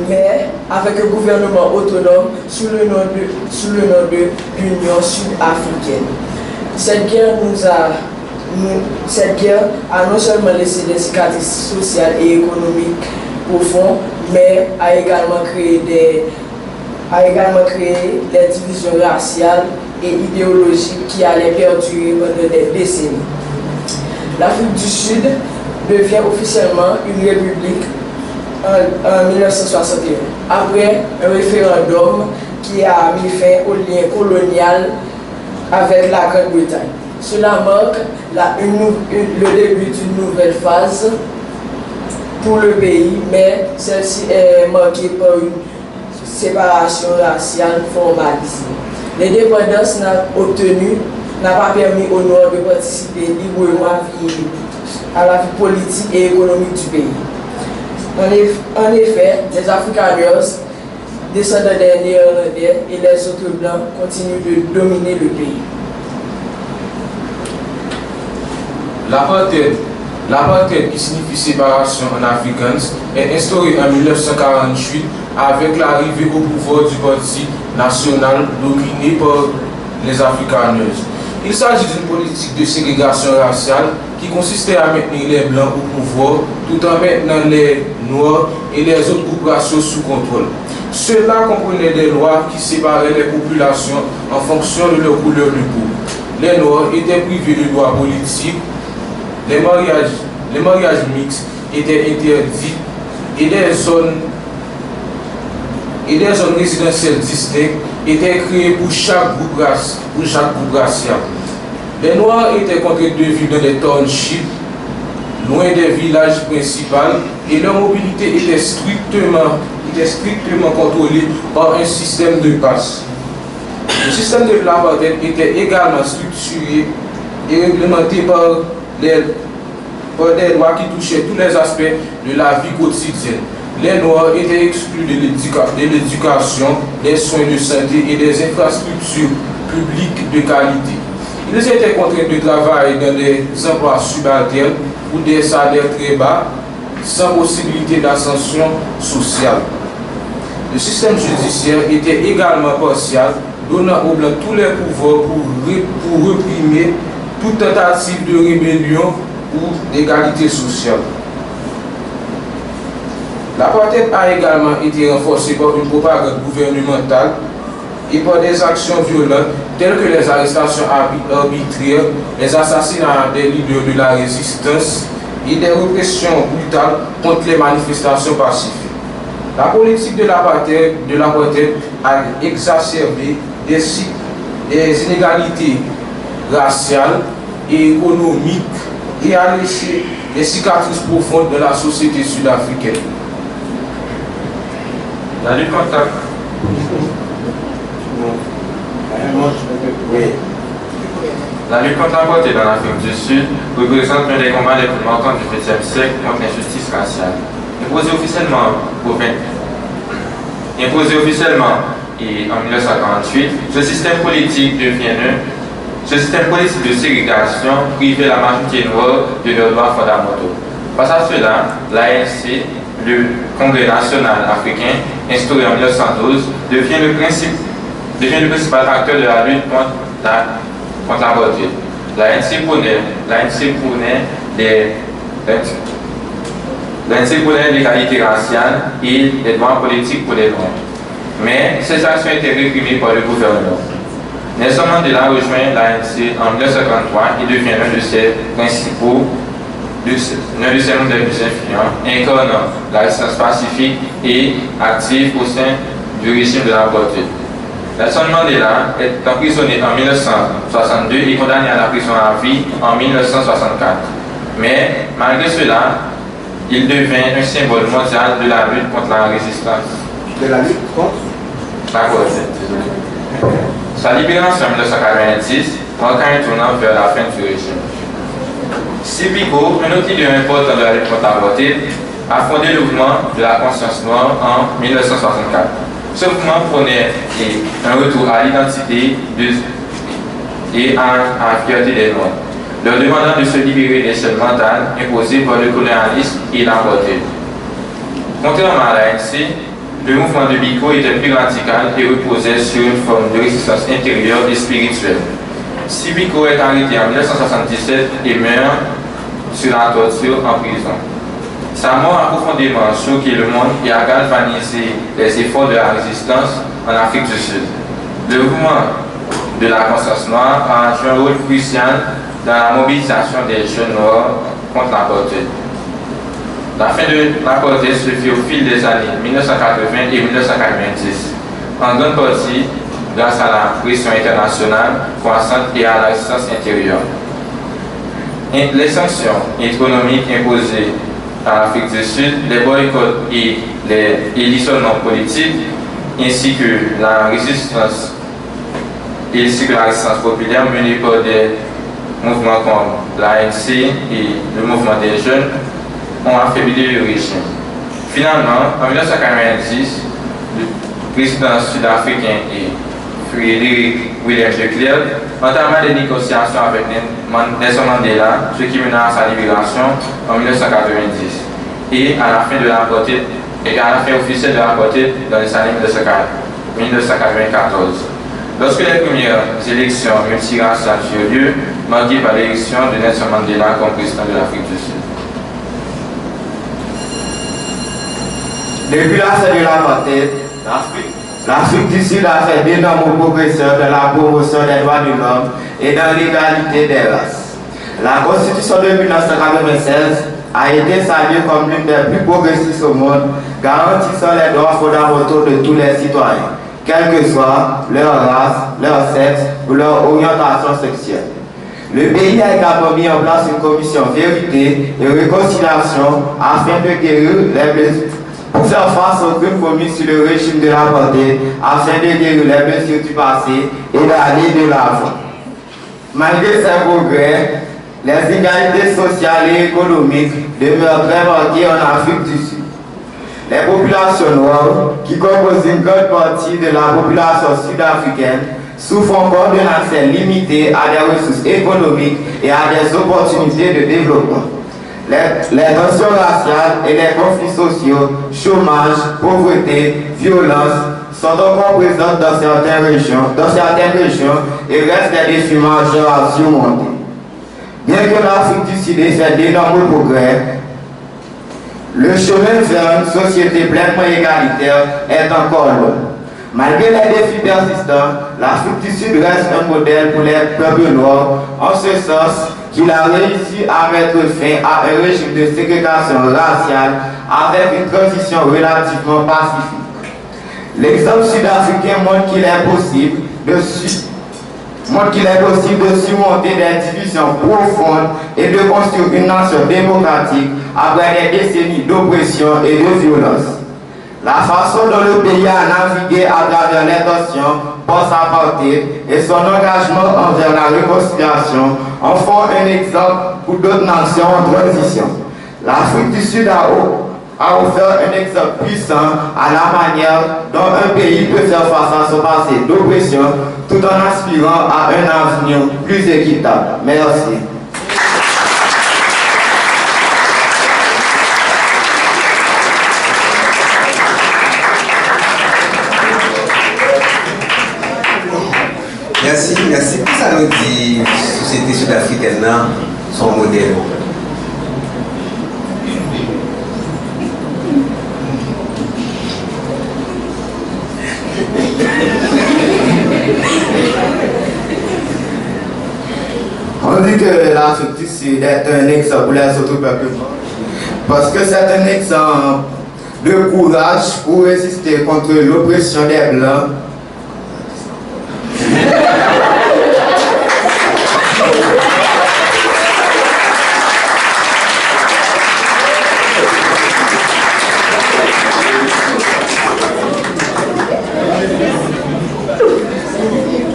mais avec un gouvernement autonome sous le nom de l'Union sud-africaine. Cette guerre a non seulement laissé des cicatrices sociales et économiques profondes, mais a également créé des divisions raciales et idéologiques qui allaient perdurer pendant des décennies. L'Afrique du Sud devient officiellement une république en 1961, après un référendum qui a mis fin au lien colonial avec la Grande-Bretagne. Cela marque le début d'une nouvelle phase pour le pays, mais celle-ci est marquée par une séparation raciale formalisée. L'indépendance n'a pas permis aux Noirs de participer librement à la vie politique et économique du pays. En effet, les Afrikaners, descendants des Néerlandais et les autres blancs, continuent de dominer le pays. L'apartheid, qui signifie séparation en afrikaans, est instauré en 1948 avec l'arrivée au pouvoir du Parti national dominé par les Afrikaners. Il s'agit d'une politique de ségrégation raciale qui consistait à maintenir les Blancs au pouvoir tout en maintenant les Noirs et les autres groupes raciaux sous contrôle. Cela comprenait des lois qui séparaient les populations en fonction de leur couleur de peau. Les Noirs étaient privés de droits politiques, les mariages mixtes étaient interdits et des zones résidentielles distinctes étaient créées pour chaque groupe racial. Les Noirs étaient contraints de vivre dans des townships, loin des villages principaux, et leur mobilité était strictement contrôlée par un système de passe. Le système de l'apartheid était également structuré et réglementé par des lois qui touchaient tous les aspects de la vie quotidienne. Les Noirs étaient exclus de l'éducation, des soins de santé et des infrastructures publiques de qualité. Ils étaient contraints de travailler dans des emplois subalternes ou des salaires très bas, sans possibilité d'ascension sociale. Le système judiciaire était également partial, donnant aux Blancs tous les pouvoirs pour réprimer toute tentative de rébellion ou d'égalité sociale. L'apartheid a également été renforcée par une propagande gouvernementale et par des actions violentes telles que les arrestations arbitraires, les assassinats des leaders de la résistance et des répressions brutales contre les manifestations pacifiques. La politique de l'apartheid a exacerbé des inégalités raciales et économiques et a laissé des cicatrices profondes de la société sud-africaine. La lutte contre l'apartheid dans l'Afrique du Sud représente l'un des combats les plus marquants du XXe siècle contre l'injustice raciale. Imposé officiellement et en 1948, ce système politique de ségrégation privait la majorité noire de leurs droits fondamentaux. Face à cela, l'ANC, le Congrès national africain, instauré en 1912, devient le principal acteur de la lutte contre la bordure. L'ANC prônait l'égalité raciale et les droits politiques pour les Noirs. Mais ces actions étaient réprimées par le gouvernement. Nelson Mandela rejoint l'ANC en 1953 et devient l'un de ses principaux, l'un de ses modèles plus influents, incarnant la résistance pacifique et active au sein du régime de l'apartheid. Nelson Mandela est emprisonné en 1962 et condamné à la prison à vie en 1964. Mais malgré cela, il devint un symbole mondial de la lutte contre la résistance. De la lutte contre l'apartheid, désolé. Sa libération en 1990 marqua un tournant vers la fin du régime. Steve Biko, un autre leader important de la lutte contre l'apartheid, a fondé le mouvement de la conscience noire en 1964. Ce mouvement prônait un retour à l'identité et à la fierté des Noirs, leur demandant de se libérer des chaînes mentales imposées par le colonialisme et l'apartheid. Contrairement à l'ANC, le mouvement de Biko était plus radical et reposait sur une forme de résistance intérieure et spirituelle. Si Biko est arrêté en 1977 et meurt sur la torture en prison. Sa mort a profondément choqué le monde et a galvanisé les efforts de la résistance en Afrique du Sud. Le mouvement de la conscience noire a joué un rôle crucial dans la mobilisation des jeunes noirs contre l'apartheid. La fin de l'apartheid se fit au fil des années 1980 et 1990, en grande partie grâce à la pression internationale croissante et à la résistance intérieure. Les sanctions économiques imposées à l'Afrique du Sud, les boycotts et l'isolement politique, ainsi que la résistance populaire menée par des mouvements comme l'ANC et le mouvement des jeunes, ont affaibli le régime. Finalement, en 1990, le président sud-africain et Frédéric William de Klerk entama des négociations avec Nelson Mandela, ce qui mena à sa libération en 1990 et à la fin officielle de l'apartheid dans les années 1994. Lorsque les premières élections multiraciales eurent lieu, marquées par l'élection de Nelson Mandela comme président de l'Afrique du Sud. Depuis la fin de l'apartheid, l'Afrique du Sud a fait d'énormes progressions dans la promotion des droits de l'homme et dans l'égalité des races. La Constitution de 1996 a été saluée comme l'une des plus progressistes au monde, garantissant les droits fondamentaux de tous les citoyens, quelle que soit leur race, leur sexe ou leur orientation sexuelle. Le pays a également mis en place une commission vérité et réconciliation afin de guérir les blessures. Pour faire face aux crimes commis sur le régime de l'apartheid, afin de guérir les blessures du passé et d'aller de l'avant. Malgré ces progrès, les inégalités sociales et économiques demeurent très marquées en Afrique du Sud. Les populations noires, qui composent une grande partie de la population sud-africaine, souffrent encore d'un accès limité à des ressources économiques et à des opportunités de développement. Les tensions raciales et les conflits sociaux, chômage, pauvreté, violence sont encore présentes dans certaines régions et restent des défis majeurs à surmonter. Bien que l'Afrique du Sud ait fait d'énormes progrès, le chemin vers une société pleinement égalitaire est encore long. Malgré les défis persistants, l'Afrique du Sud reste un modèle pour les peuples noirs, en ce sens qu'il a réussi à mettre fin à un régime de ségrégation raciale avec une transition relativement pacifique. L'exemple sud-africain montre qu'il est possible de surmonter des divisions profondes et de construire une nation démocratique après des décennies d'oppression et de violence. La façon dont le pays a navigué à travers les tensions post-apartheid et son engagement envers la réconciliation en font un exemple pour d'autres nations en transition. L'Afrique du Sud a a offert un exemple puissant à la manière dont un pays peut faire face à son passé d'oppression tout en aspirant à un avenir plus équitable. Merci. Merci. Pour ça nous dit la société sud-africaine, son modèle. On dit que l'Afrique du Sud est un exemple pour les autres peuples parce que c'est un exemple de courage pour résister contre l'oppression des Blancs.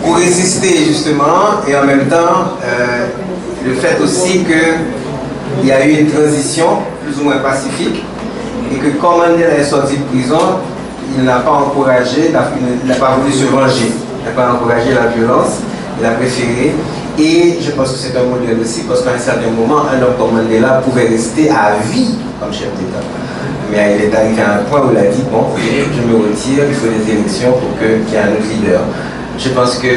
Pour résister justement, et en même temps, le fait aussi qu'il y a eu une transition plus ou moins pacifique et que quand Mandela est sorti de prison, il n'a pas encouragé, il n'a pas voulu se venger, il n'a pas encouragé la violence, il a préféré. Et je pense que c'est un modèle aussi parce qu'à un certain moment, un homme comme Mandela pouvait rester à vie comme chef d'État. Mais il est arrivé à un point où il a dit, bon, je me retire, il faut des élections pour qu'il y ait un autre leader. Je pense qu'il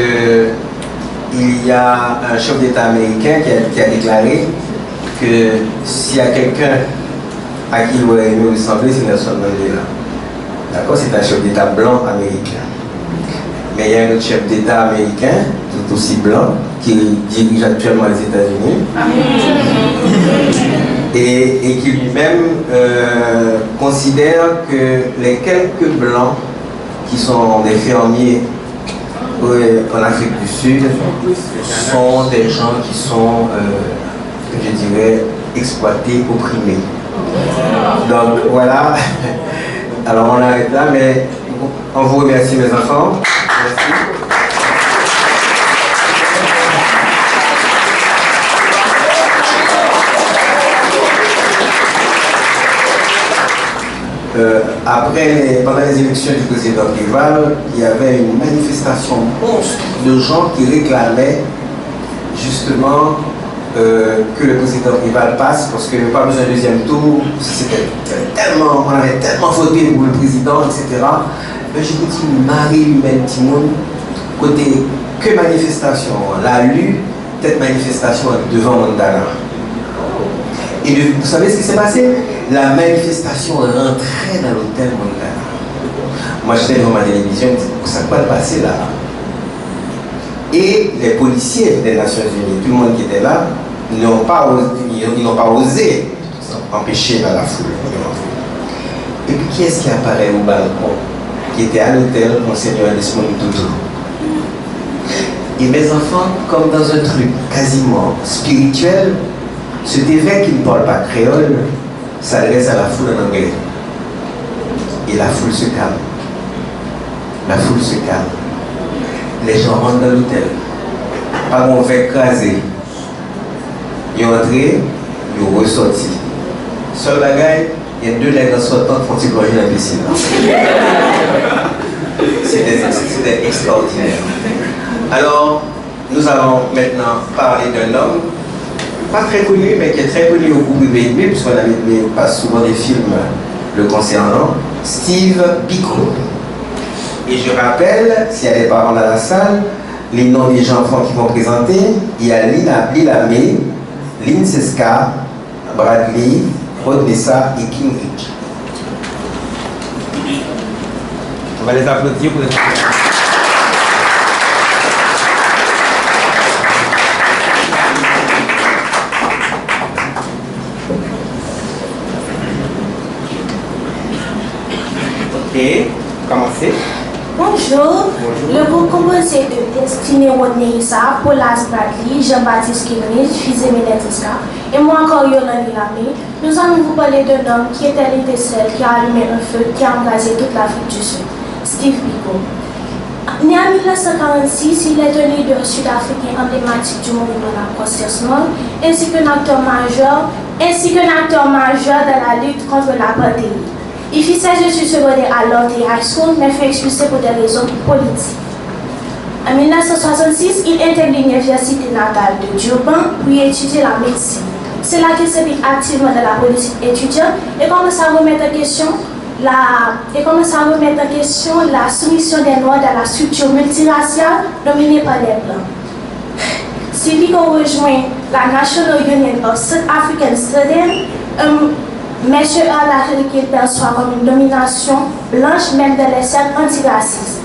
y a un chef d'État américain qui a déclaré que s'il y a quelqu'un à qui il aurait aimé ressembler, c'est Nelson Mandela. D'accord, c'est un chef d'État blanc américain. Mais il y a un autre chef d'État américain, tout aussi blanc, qui dirige actuellement les États-Unis. Et qui lui-même considère que les quelques blancs qui sont des fermiers en Afrique du Sud sont des gens qui sont, je dirais, exploités, opprimés. Donc voilà, alors on arrête là, mais on vous remercie mes enfants. Merci. Pendant les élections du président Rival, il y avait une manifestation monstre de gens qui réclamaient justement que le président Rival passe parce qu'il n'y avait pas besoin d'un deuxième tour, on avait tellement voté pour le président, etc. Mais je vous dis, Marie lui-même, Timon, côté que manifestation, l'a lu, cette manifestation devant Mandela. Et vous savez ce qui s'est passé? La manifestation rentrait dans l'hôtel Mandela. Moi j'étais devant ma télévision, je me disais, ça peut passer là. Et les policiers des Nations Unies, tout le monde qui était là, n'ont pas osé empêcher la foule. Et puis qui est-ce qui apparaît au balcon? Qui était à l'hôtel, Monseigneur Desmond Tutu. Et mes enfants, comme dans un truc quasiment spirituel, cet évêque qui ne parle pas créole s'adresse à la foule en anglais. Et la foule se calme. La foule se calme. Les gens rentrent dans l'hôtel. Pas qu'on fait craser. Ils sont entrés, ils sont ressortis. Seul bagaille, il y a deux nègres sortants qui font plonger dans la piscine. C'était extraordinaire. Alors, nous allons maintenant parler d'un homme pas très connu, mais qui est très connu au groupe UBB, puisqu'on passe souvent des films le concernant, Steve Biko. Et je rappelle, s'il y a des parents dans la salle, les noms des enfants qui vont présenter, il y a Lila May, Lynn Seska, Bradley, Rodnessa et King Rich. On va les applaudir pour les Ok, commencez. Bonjour. Le groupe composé de Destiné Rodnessa, Paulas Bradley, Jean-Baptiste Kinrich, Fizé Meneteska et moi encore Yolande Lamé, nous allons vous parler d'un homme qui était l'étincelle qui a allumé un feu qui a embrasé toute l'Afrique du Sud, Steve Biko. Né en 1946, il est un leader sud-africain emblématique du mouvement de la conscience noire, ainsi qu'un acteur majeur dans la lutte contre l'apartheid. Il fit ses études secondaires à Lotte High School, mais fut expulsé pour des raisons politiques. En 1966, il intègre l'université natale de Durban pour y étudier la médecine. C'est là qu'il s'implique activement dans la politique étudiante et commence à remettre en question la soumission des Noirs dans la structure multiraciale dominée par les Blancs. Steve Biko rejoint la National Union of South African Studies, mais ce a la qu'il perçoit comme une domination blanche même dans les cercles antiracistes.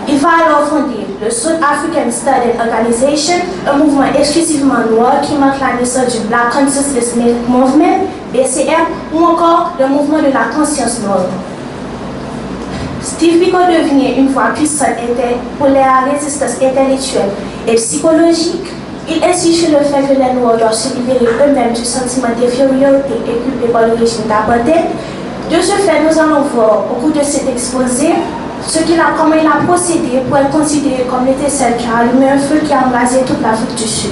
Il va alors fonder le South African Studies Organization, un mouvement exclusivement noir qui marque la naissance du Black Consciousness Movement, BCM, ou encore le mouvement de la conscience noire. Steve Biko devient une voix puissante pour la résistance intellectuelle et psychologique. Il insiste sur le fait que les Noirs doivent se libérer eux-mêmes du sentiment d'infériorité inculpé par le régime d'apartheid. De ce fait, nous allons voir au cours de cet exposé comment il a procédé pour être considéré comme l'étincelle qui a allumé un feu qui a embrasé toute l'Afrique du Sud.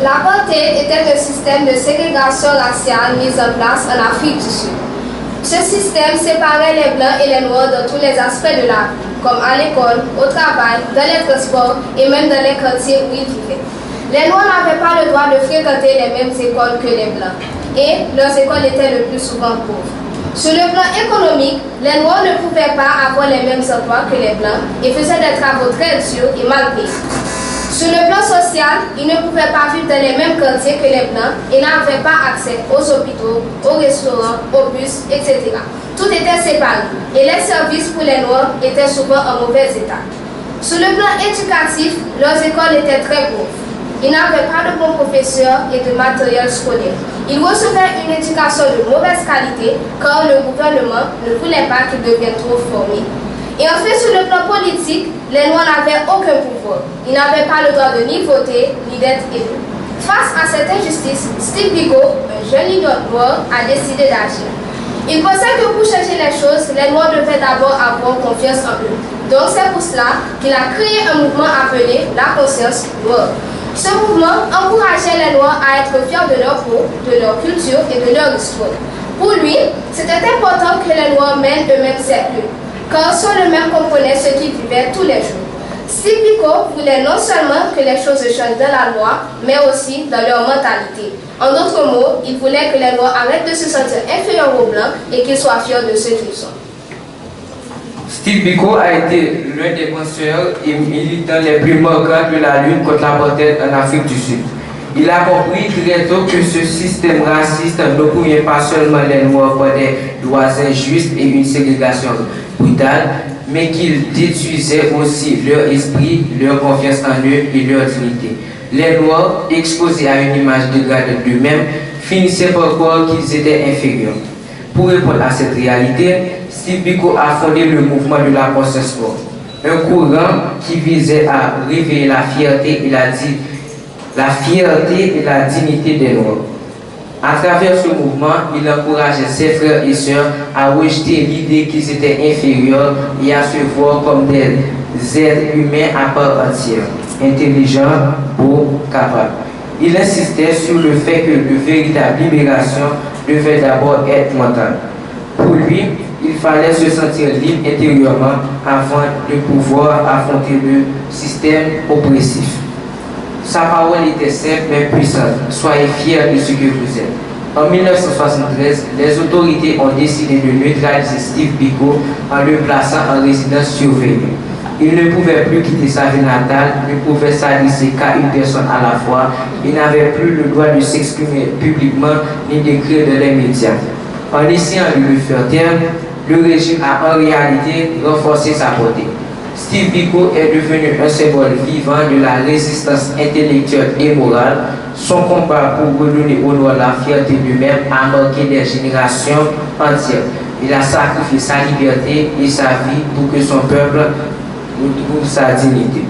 L'apartheid était un système de ségrégation raciale mis en place en Afrique du Sud. Ce système séparait les Blancs et les Noirs dans tous les aspects de la vie, comme à l'école, au travail, dans les transports et même dans les quartiers où ils vivaient. Les Noirs n'avaient pas le droit de fréquenter les mêmes écoles que les Blancs, et leurs écoles étaient le plus souvent pauvres. Sur le plan économique, les Noirs ne pouvaient pas avoir les mêmes emplois que les Blancs et faisaient des travaux très durs et mal payés. Sur le plan social, ils ne pouvaient pas vivre dans les mêmes quartiers que les Blancs et n'avaient pas accès aux hôpitaux, aux restaurants, aux bus, etc. Tout était séparé et les services pour les Noirs étaient souvent en mauvais état. Sur le plan éducatif, leurs écoles étaient très pauvres. Ils n'avaient pas de bons professeurs et de matériel scolaire. Ils recevaient une éducation de mauvaise qualité car le gouvernement ne voulait pas qu'ils deviennent trop formés. Et enfin, sur le plan politique, les Noirs n'avaient aucun pouvoir. Ils n'avaient pas le droit de ni voter, ni d'être élus. Face à cette injustice, Steve Biko, un jeune leader noir, a décidé d'agir. Il pensait que pour changer les choses, les Noirs devaient d'abord avoir confiance en eux. Donc c'est pour cela qu'il a créé un mouvement appelé la conscience noire. Ce mouvement encourageait les Noirs à être fiers de leur peau, de leur culture et de leur histoire. Pour lui, c'était important que les Noirs mènent eux-mêmes cette lutte, car sont eux-mêmes comprenaient ce qu'ils vivaient tous les jours. Steve Biko voulait non seulement que les choses changent dans la loi, mais aussi dans leur mentalité. En d'autres mots, il voulait que les Noirs arrêtent de se sentir inférieurs aux Blancs et qu'ils soient fiers de ce qu'ils sont. Steve Biko a été l'un des penseurs et militants les plus marquants de la lutte contre l'apartheid en Afrique du Sud. Il a compris très tôt que ce système raciste n'opprimiait pas seulement les Noirs par des lois injustes et une ségrégation brutale, mais qu'il détruisait aussi leur esprit, leur confiance en eux et leur dignité. Les Noirs, exposés à une image dégradée d'eux-mêmes, finissaient par croire qu'ils étaient inférieurs. Pour répondre à cette réalité, Steve Biko a fondé le mouvement de la conscience noire, un courant qui visait à réveiller la fierté et la dignité des Noirs. À travers ce mouvement, il encourageait ses frères et sœurs à rejeter l'idée qu'ils étaient inférieurs et à se voir comme des êtres humains à part entière, intelligents, beaux, capables. Il insistait sur le fait que la véritable libération devait d'abord être mentale. Pour lui, il fallait se sentir libre intérieurement avant de pouvoir affronter le système oppressif. Sa parole était simple mais puissante. Soyez fiers de ce que vous êtes. En 1973, les autorités ont décidé de neutraliser Steve Biko en le plaçant en résidence surveillée. Il ne pouvait plus quitter sa ville natale, ne pouvait s'adresser qu'à une personne à la fois. Il n'avait plus le droit de s'exprimer publiquement ni d'écrire dans les médias. En essayant de le faire taire, le régime a en réalité renforcé sa portée. Steve Biko est devenu un symbole vivant de la résistance intellectuelle et morale. Son combat pour redonner au Noirs la fierté d'eux-mêmes a marqué des générations entières. Il a sacrifié sa liberté et sa vie pour que son peuple retrouve sa dignité.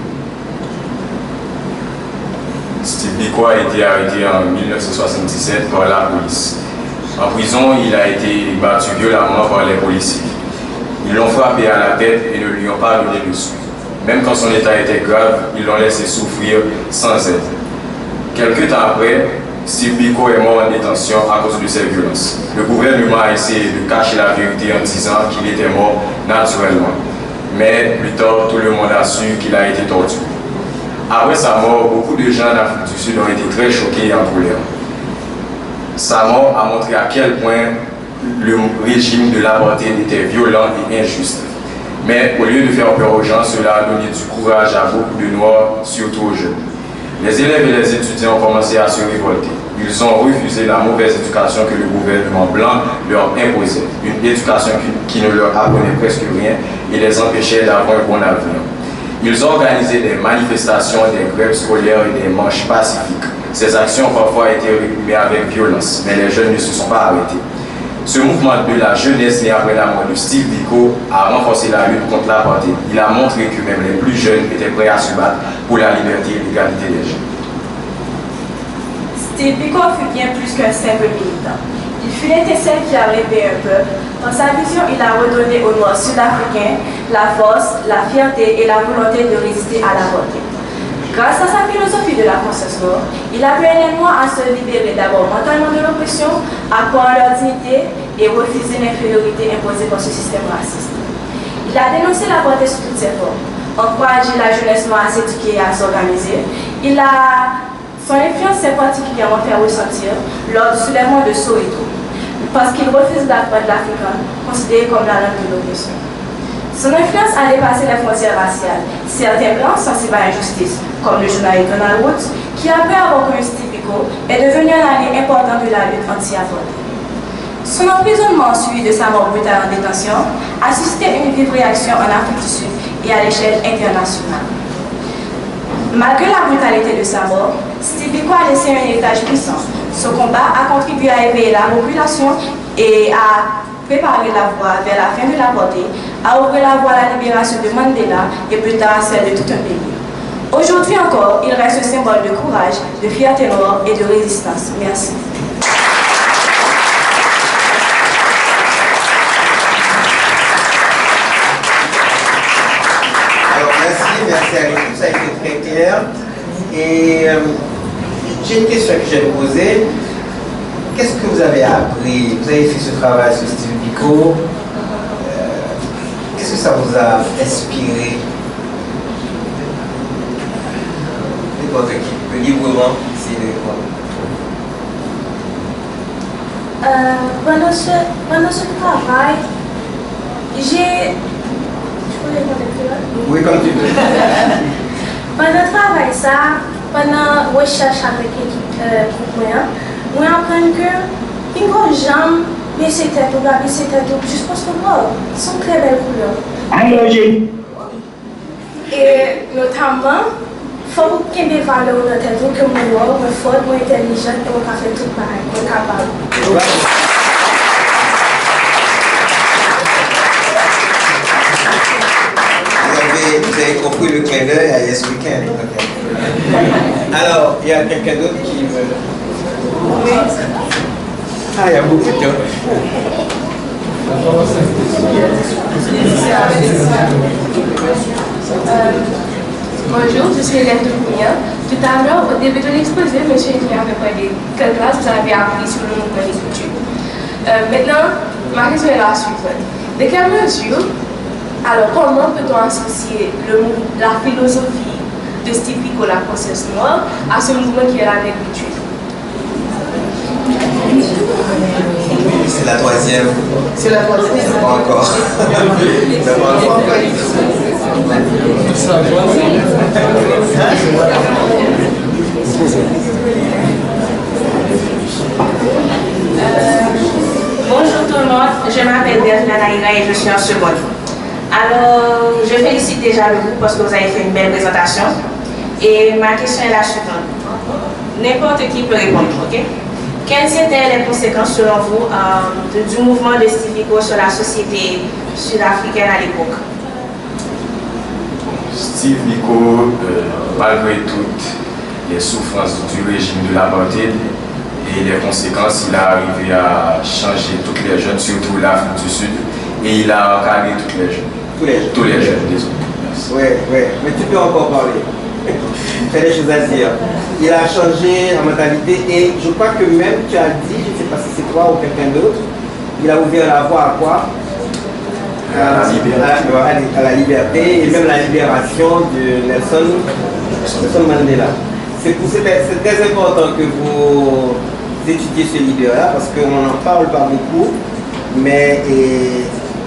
Steve Biko a été arrêté en 1977 par la police. En prison, il a été battu violemment par les policiers. Ils l'ont frappé à la tête et ne lui ont pas donné de suite. Même quand son état était grave, ils l'ont laissé souffrir sans aide. Quelques temps après, Steve Biko est mort en détention à cause de ces violences. Le gouvernement a essayé de cacher la vérité en disant qu'il était mort naturellement. Mais plus tard, tout le monde a su qu'il a été torturé. Après sa mort, beaucoup de gens d'Afrique du Sud ont été très choqués et en colère. Sa mort a montré à quel point le régime de l'apartheid était violent et injuste. Mais au lieu de faire peur aux gens, cela a donné du courage à beaucoup de Noirs, surtout aux jeunes. Les élèves et les étudiants ont commencé à se révolter. Ils ont refusé la mauvaise éducation que le gouvernement blanc leur imposait, une éducation qui ne leur apprenait presque rien et les empêchait d'avoir un bon avenir. Ils ont organisé des manifestations, des grèves scolaires et des marches pacifiques. Ces actions ont parfois été réprimées avec violence, mais les jeunes ne se sont pas arrêtés. Ce mouvement de la jeunesse né après la mort de Steve Biko a renforcé la lutte contre l'apartheid. Il a montré que même les plus jeunes étaient prêts à se battre pour la liberté et l'égalité des jeunes. Steve Biko fut bien plus qu'un simple militant. Il fut l'étincelle qui a rêvé un peuple. Dans sa vision, il a redonné aux Noirs sud-africains la force, la fierté et la volonté de résister à l'apartheid. Grâce à sa philosophie de la conscience noire, il a appelé les Noirs à se libérer d'abord mentalement de l'oppression, à croire leur dignité et refuser l'infériorité imposée par ce système raciste. Il a dénoncé l'apartheid sous toutes ses formes, encouragé la jeunesse noire à s'éduquer et à s'organiser. Son influence s'est particulièrement fait ressentir lors du soulèvement de Soweto, parce qu'il refuse d'apprendre l'africain, considéré comme la langue de l'oppression. Son influence a dépassé les frontières raciales. Certains blancs sensibles à l'injustice, comme le journaliste Donald Woods, qui après avoir connu Steve Biko, est devenu un allié important de la lutte anti-apartheid. Son emprisonnement suivi de sa mort brutale en détention a suscité une vive réaction en Afrique du Sud et à l'échelle internationale. Malgré la brutalité de sa mort, Steve Biko a laissé un héritage puissant. Ce combat a contribué à éveiller la population et à préparer la voie vers la fin de l'apartheid, à ouvrir la voie à la libération de Mandela et plus tard celle de tout un pays. Aujourd'hui encore, il reste un symbole de courage, de fierté noire et de résistance. Merci. Alors merci à l'équipe, ça a été très clair. Et j'ai une question que je vais vous poser. Qu'est-ce que vous avez appris? Vous avez fait ce travail sur Steve Biko. Qu'est-ce que ça vous a inspiré? N'importe qui peut librement essayer de répondre. Pendant ce travail, j'ai... Oui, comme tu veux. Pendant le travail, pendant la recherche avec l'équipe, moi j'apprends que une grande jambe, mais c'est tête ou baisser ses têtes juste parce que ils sont très belles couleurs. Et notamment, il faut qu'il y ait des valeurs dans tête que moi, je suis fort, je suis intelligente et je peux faire tout pareil, je suis capable. Vous avez compris le clin d'œil à Yes We Can. Okay. Alors, il y a quelqu'un d'autre qui veut... Ah, il y a beaucoup de gens. Bonjour, je suis Hélène Tourmia. Tout à l'heure, au début de l'exposé, M. Edouard avait parlé de quelle classe vous avez appris sur le mouvement des cultures. Maintenant, ma question est la suivante. De quelle mesure, alors comment peut-on associer la philosophie de Steve Biko, la conscience noire, à ce mouvement qui est la négritude? C'est la troisième. C'est la troisième. Pas encore. C'est pas encore. Bonjour tout le monde, je m'appelle Bertrand Naïra et je suis en seconde. Alors, je félicite déjà le groupe parce que vous avez fait une belle présentation. Et ma question est la suivante. N'importe qui peut répondre, ok? Quelles étaient les conséquences selon vous du mouvement de Steve Biko sur la société sud-africaine à l'époque? Steve Biko, malgré toutes les souffrances du régime de l'apartheid et les conséquences, il a arrivé à changer toutes les jeunes, surtout l'Afrique du Sud. Et il a encadré tous les jeunes. Tous les jeunes, désolé. Oui, mais tu peux encore parler. Tu as des choses à dire. Il a changé la mentalité et je crois que même tu as dit, je ne sais pas si c'est toi ou quelqu'un d'autre, il a ouvert la voie à quoi? À la liberté et même la libération de Nelson Mandela. C'est très important que vous étudiez ce leader-là parce qu'on n'en parle pas beaucoup, mais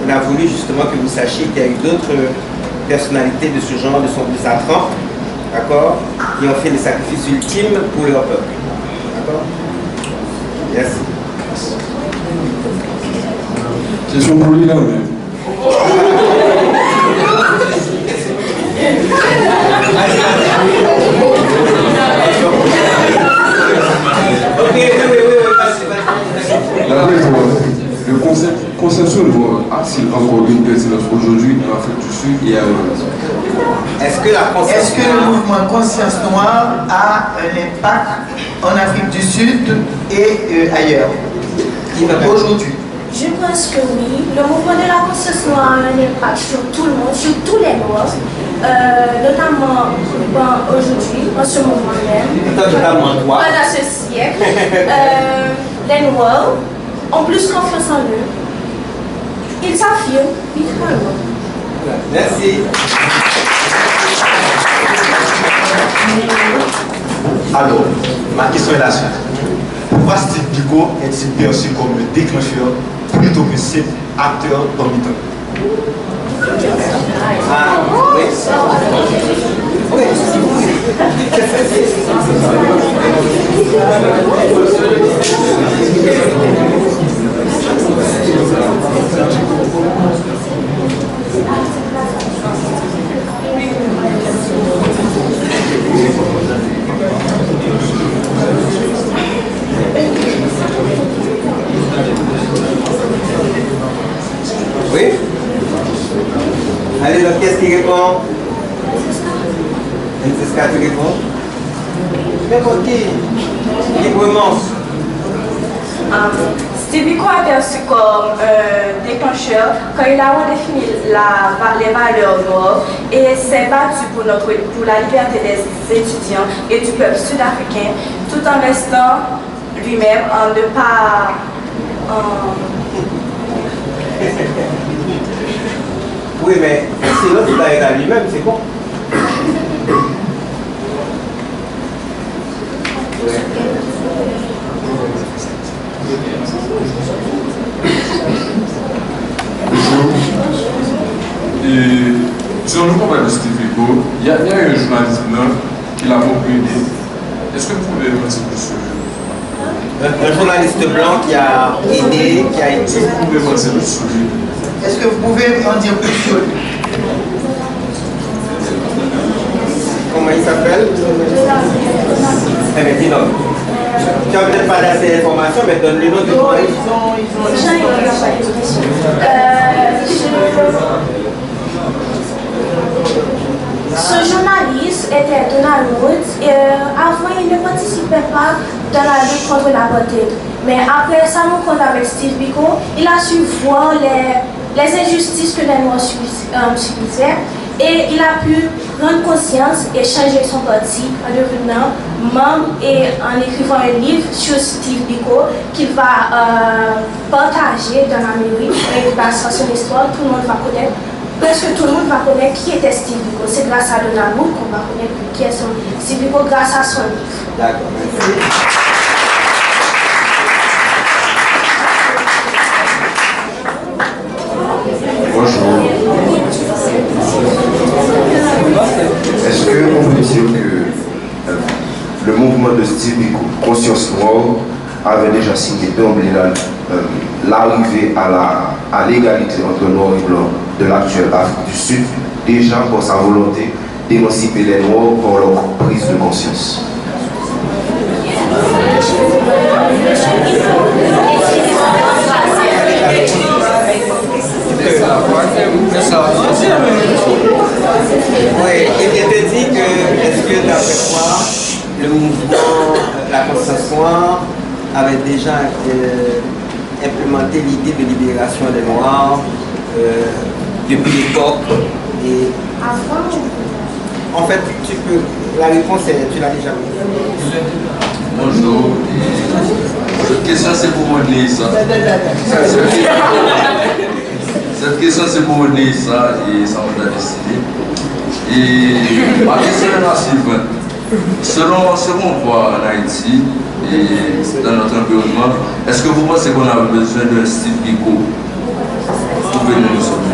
on a voulu justement que vous sachiez qu'il y a eu d'autres personnalités de ce genre, de sa trempe, d'accord, qui ont fait le sacrifice ultime pour leur peuple. D'accord? Merci. Question pour lui là, mais... Le conception de voix a-t-il encore une pertinence aujourd'hui en Afrique du Sud et ailleurs? Est-ce que le mouvement Conscience Noire a un impact en Afrique du Sud et ailleurs aujourd'hui? Je pense que oui. Le mouvement de la conscience noire a un impact sur tout le monde, sur tous les Noirs, notamment aujourd'hui, en ce moment même, pendant ce siècle. Les Noirs ont plus confiance en eux. Ils s'affirment littéralement. Merci. Alors, ma question est la suite. Pourquoi Steve Biko est-il perçu comme le déclencheur plutôt que cet acteur dormitant? Oui? Allez, donc qu'est-ce qui répond? Francisca, tu réponds? N'importe qui? Librement. Steve Biko a perçu comme déclencheur quand il a redéfini les valeurs noires et s'est battu pour la liberté des étudiants et du peuple sud-africain, tout en restant lui-même, en ne pas... Oui, mais si l'autre il a lui-même, c'est bon. Et sur le combat de Steve Biko, il y a un journaliste blanc qui l'a beaucoup aidé. Est-ce que vous pouvez me dire plus sur un journaliste blanc qui a aidé, qui a été... Est-ce que vous pouvez me dire plus sur lui? Est-ce que vous pouvez en dire plus sur lui? Comment il s'appelle? Eh bien, dis-donc. Tu n'as peut-être pas assez d'informations, mais donne le nom du journaliste. Ce journaliste était Donald Woods et avant il ne participait pas dans la lutte contre l'apartheid. Mais après sa rencontre avec Steve Biko, il a su voir les injustices que les Noirs subissaient et il a pu prendre conscience et changer son parti en devenant membre et en écrivant un livre sur Steve Biko qu'il va partager dans l'Amérique et grâce à son histoire, tout le monde va connaître. Presque tout le monde va connaître qui était Steve Biko. C'est grâce à Donald Woods qu'on va connaître qui est Steve Biko grâce à son livre. D'accord, merci. Bonjour. Est-ce qu'on peut dire que le mouvement de Steve Biko, Conscience Noire, avait déjà signé d'emblée l'arrivée à l'égalité entre Noirs et Blancs de l'actuelle Afrique du Sud, déjà pour sa volonté d'émanciper les Noirs pour leur prise de conscience? Oui, il te dit que, est-ce que d'après toi, le mouvement, la conscience noire avait déjà implémenté l'idée de libération des Noirs depuis l'époque. Et en fait, la réponse, tu l'as déjà dit. Bonjour. Cette question, c'est pour modeler ça. Cette question, c'est pour modeler ça et ça on a décidé. Et ma question est la suivante. Selon ce qu'on voit en Haïti et dans notre environnement, est-ce que vous pensez qu'on a besoin d'un Steve Biko pour venir nous sauver?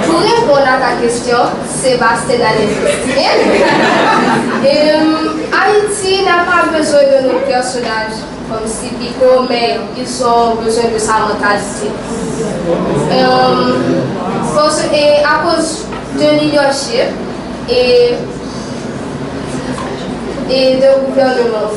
Pour répondre à ta question, Sébastien Dalès. Haïti n'a pas besoin de nos personnages comme Sipiko, mais ils ont besoin de sa mentalité. Et à cause de leadership et de gouvernement.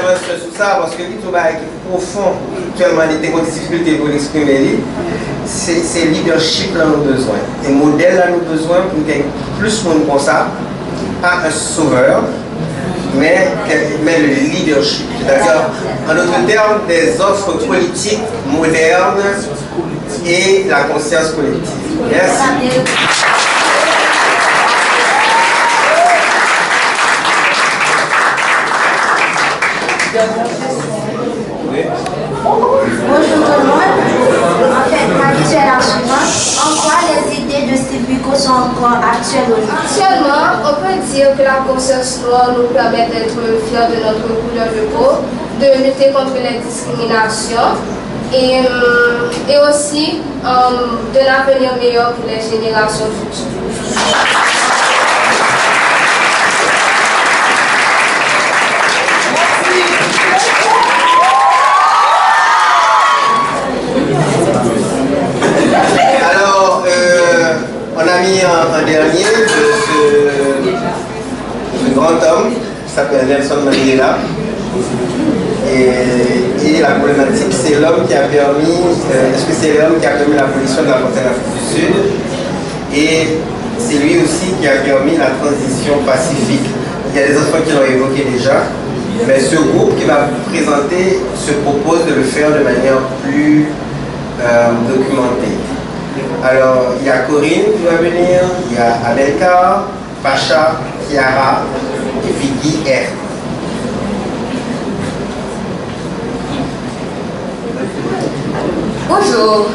Sur ça, parce que le travail qui est profond, actuellement, il y a des difficultés pour l'exprimer, c'est le leadership que nous avons besoin. Et modèle là nous avons besoin pour qu'il y ait plus de monde comme ça, pas un sauveur, mais le leadership. C'est-à-dire, en d'autres termes, des offres politiques modernes et la conscience collective. Merci. Bonjour tout le monde. En fait, ma question est la suivante. En quoi les idées de Steve Biko sont encore actuelles aujourd'hui? Actuellement, on peut dire que la conscience noire nous permet d'être fiers de notre couleur de peau, de lutter contre les discriminations et aussi de l'avenir meilleur pour les générations futures. On a mis un dernier de ce grand homme qui s'appelle Nelson Mandela. Et la problématique, c'est l'homme qui a permis, est-ce que c'est l'homme qui a permis l'abolition de la frontière d'Afrique du Sud? Et c'est lui aussi qui a permis la transition pacifique. Il y a des enfants qui l'ont évoqué déjà, mais ce groupe qui va présenter se propose de le faire de manière plus documentée. Alors, il y a Corinne qui va venir, il y a Adelka, Pacha, Chiara et puis Guy R. Bonjour.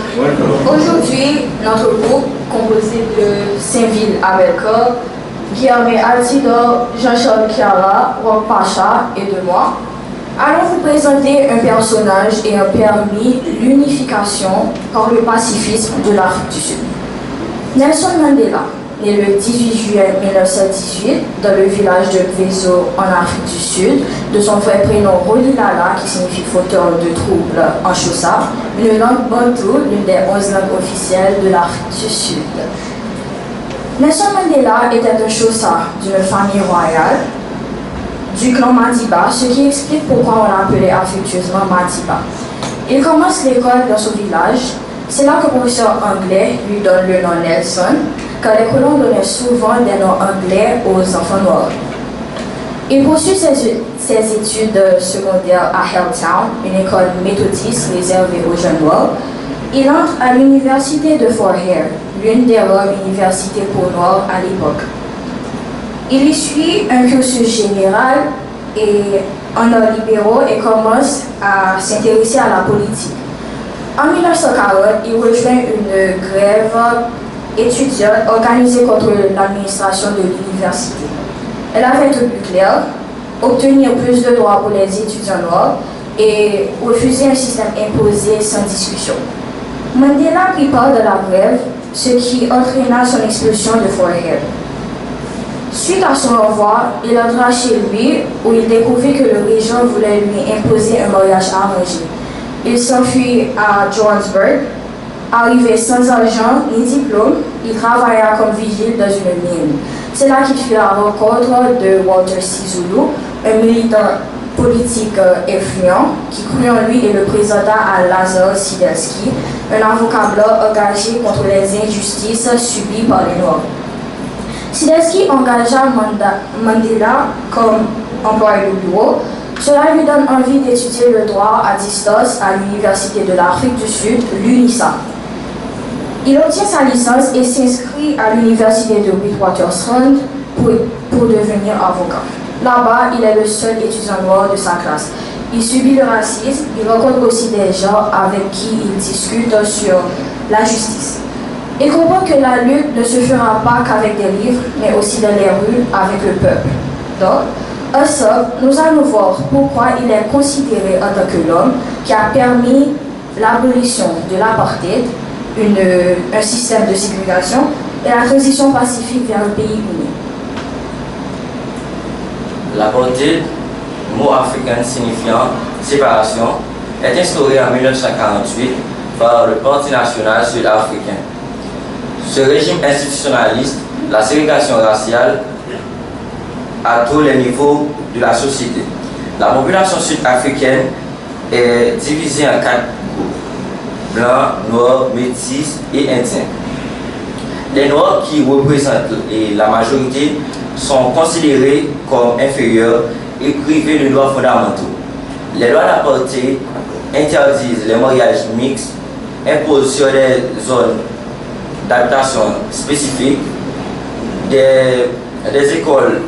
Aujourd'hui, notre groupe, composé de Saint-Ville Abelka, Guillaume Altidor, Jean-Charles Chiara, Rob Pacha et de moi, allons vous présenter un personnage et un permis l'unification par le pacifisme de l'Afrique du Sud. Nelson Mandela, né le 18 juillet 1918 dans le village de Gwezo en Afrique du Sud, de son vrai prénom Rolilala qui signifie fauteur de troubles en Xhosa, une langue bantou, l'une des 11 langues officielles de l'Afrique du Sud. Nelson Mandela était un Xhosa d'une famille royale du clan Madiba, ce qui explique pourquoi on l'appelait affectueusement Madiba. Il commence l'école dans son village. C'est là que le professeur anglais lui donne le nom Nelson, car les colons donnaient souvent des noms anglais aux enfants noirs. Il poursuit ses études secondaires à Helltown, une école méthodiste réservée aux jeunes noirs. Il entre à l'université de Fort Hare, l'une des rares universités pour noirs à l'époque. Il y suit un cursus général et en arts libéraux et commence à s'intéresser à la politique. En 1940, il rejoint une grève étudiante organisée contre l'administration de l'université. Elle avait un but clair, obtenir plus de droits pour les étudiants noirs et refuser un système imposé sans discussion. Mandela prit part de la grève, ce qui entraîna son expulsion de Fort Hare. Suite à son envoi, il entra chez lui où il découvrit que le régent voulait lui imposer un mariage arrangé. Il s'enfuit à Johannesburg. Arrivé sans argent ni diplôme, il travailla comme vigile dans une mine. C'est là qu'il fit la rencontre de Walter Sisulu, un militant politique influent qui crut en lui et le présenta à Lazar Sidelski, un avocat blanc engagé contre les injustices subies par les Noirs. Sidelski engagea Mandela comme employé de bureau. Cela lui donne envie d'étudier le droit à distance à l'Université de l'Afrique du Sud, l'UNISA. Il obtient sa licence et s'inscrit à l'Université de Witwatersrand pour devenir avocat. Là-bas, il est le seul étudiant noir de sa classe. Il subit le racisme, il rencontre aussi des gens avec qui il discute sur la justice. Il comprend que la lutte ne se fera pas qu'avec des livres, mais aussi dans les rues avec le peuple. Donc, ensemble, nous allons voir pourquoi il est considéré en tant que l'homme qui a permis l'abolition de l'apartheid, un système de ségrégation, et la transition pacifique vers un pays uni. L'apartheid, mot africain signifiant séparation, est instauré en 1948 par le Parti national sud-africain. Ce régime institutionnaliste, la ségrégation raciale à tous les niveaux de la société. La population sud-africaine est divisée en 4 groupes: blancs, noirs, métis et indiens. Les noirs, qui représentent la majorité, sont considérés comme inférieurs et privés de droits fondamentaux. Les lois d'apartheid interdisent les mariages mixtes, imposent sur des zones d'habitation spécifiques, des écoles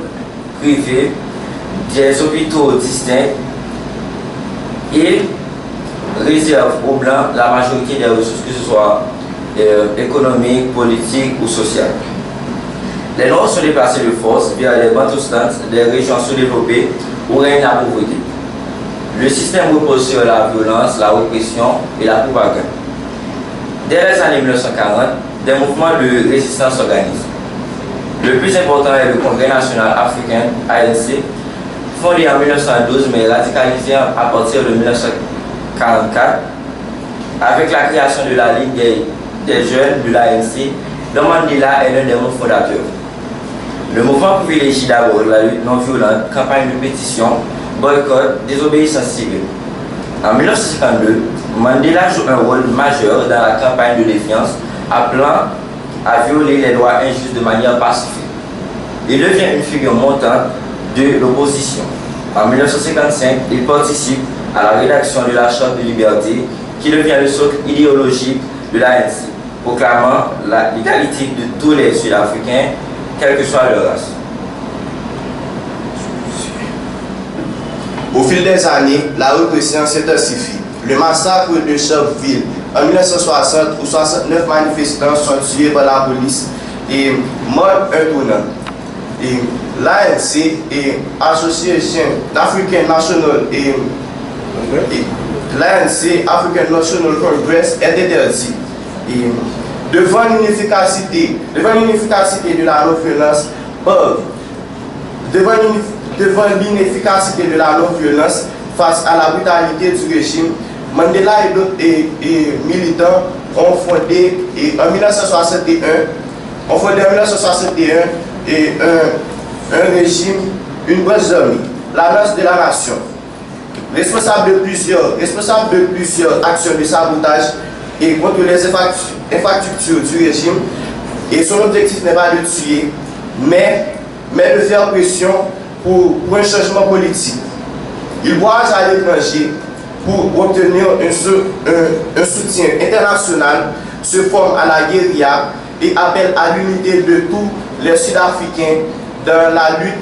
privées, des hôpitaux distincts et réservent aux Blancs la majorité des ressources, que ce soit économiques, politiques ou sociales. Les Noirs sont déplacés de force vers les Bantoustans, des régions sous-développées où règne la pauvreté. Le système repose sur la violence, la répression et la propagande. Dès les années 1940, des mouvements de résistance s'organisent. Le plus important est le Congrès national africain, ANC, fondé en 1912 mais radicalisé à partir de 1944 avec la création de la Ligue des jeunes de l'ANC, dont Mandela est l'un des membres fondateurs. Le mouvement privilégie d'abord la lutte non violente, campagne de pétition, boycott, désobéissance civile. En 1952, Mandela joue un rôle majeur dans la campagne de défiance, appelant à violer les droits injustes de manière pacifique. Il devient une figure montante de l'opposition. En 1955, il participe à la rédaction de la Charte de liberté, qui devient le socle idéologique de l'ANC, proclamant l'égalité de tous les Sud-Africains, quelle que soit leur race. Au fil des années, la répression s'intensifie. Le massacre de Sharpeville en 1960 où 69 manifestants sont tués par la police et meurent un tournant. Et l'ANC et Association African National l'ANC African National Congress est interdit. Et devant l'inefficacité de la non-violence, devant l'inefficacité de la non-violence face à la brutalité du régime, Mandela et d'autres militants ont fondé en 1961 un régime, une grosse armée, l'Alliance de la Nation, responsable de plusieurs actions de sabotage et contre les infrastructures du régime. Et son objectif n'est pas de tuer, mais de faire pression pour un changement politique. Il voyage à l'étranger pour obtenir un soutien international, se forme à la guérilla et appelle à l'unité de tous les Sud-Africains dans la lutte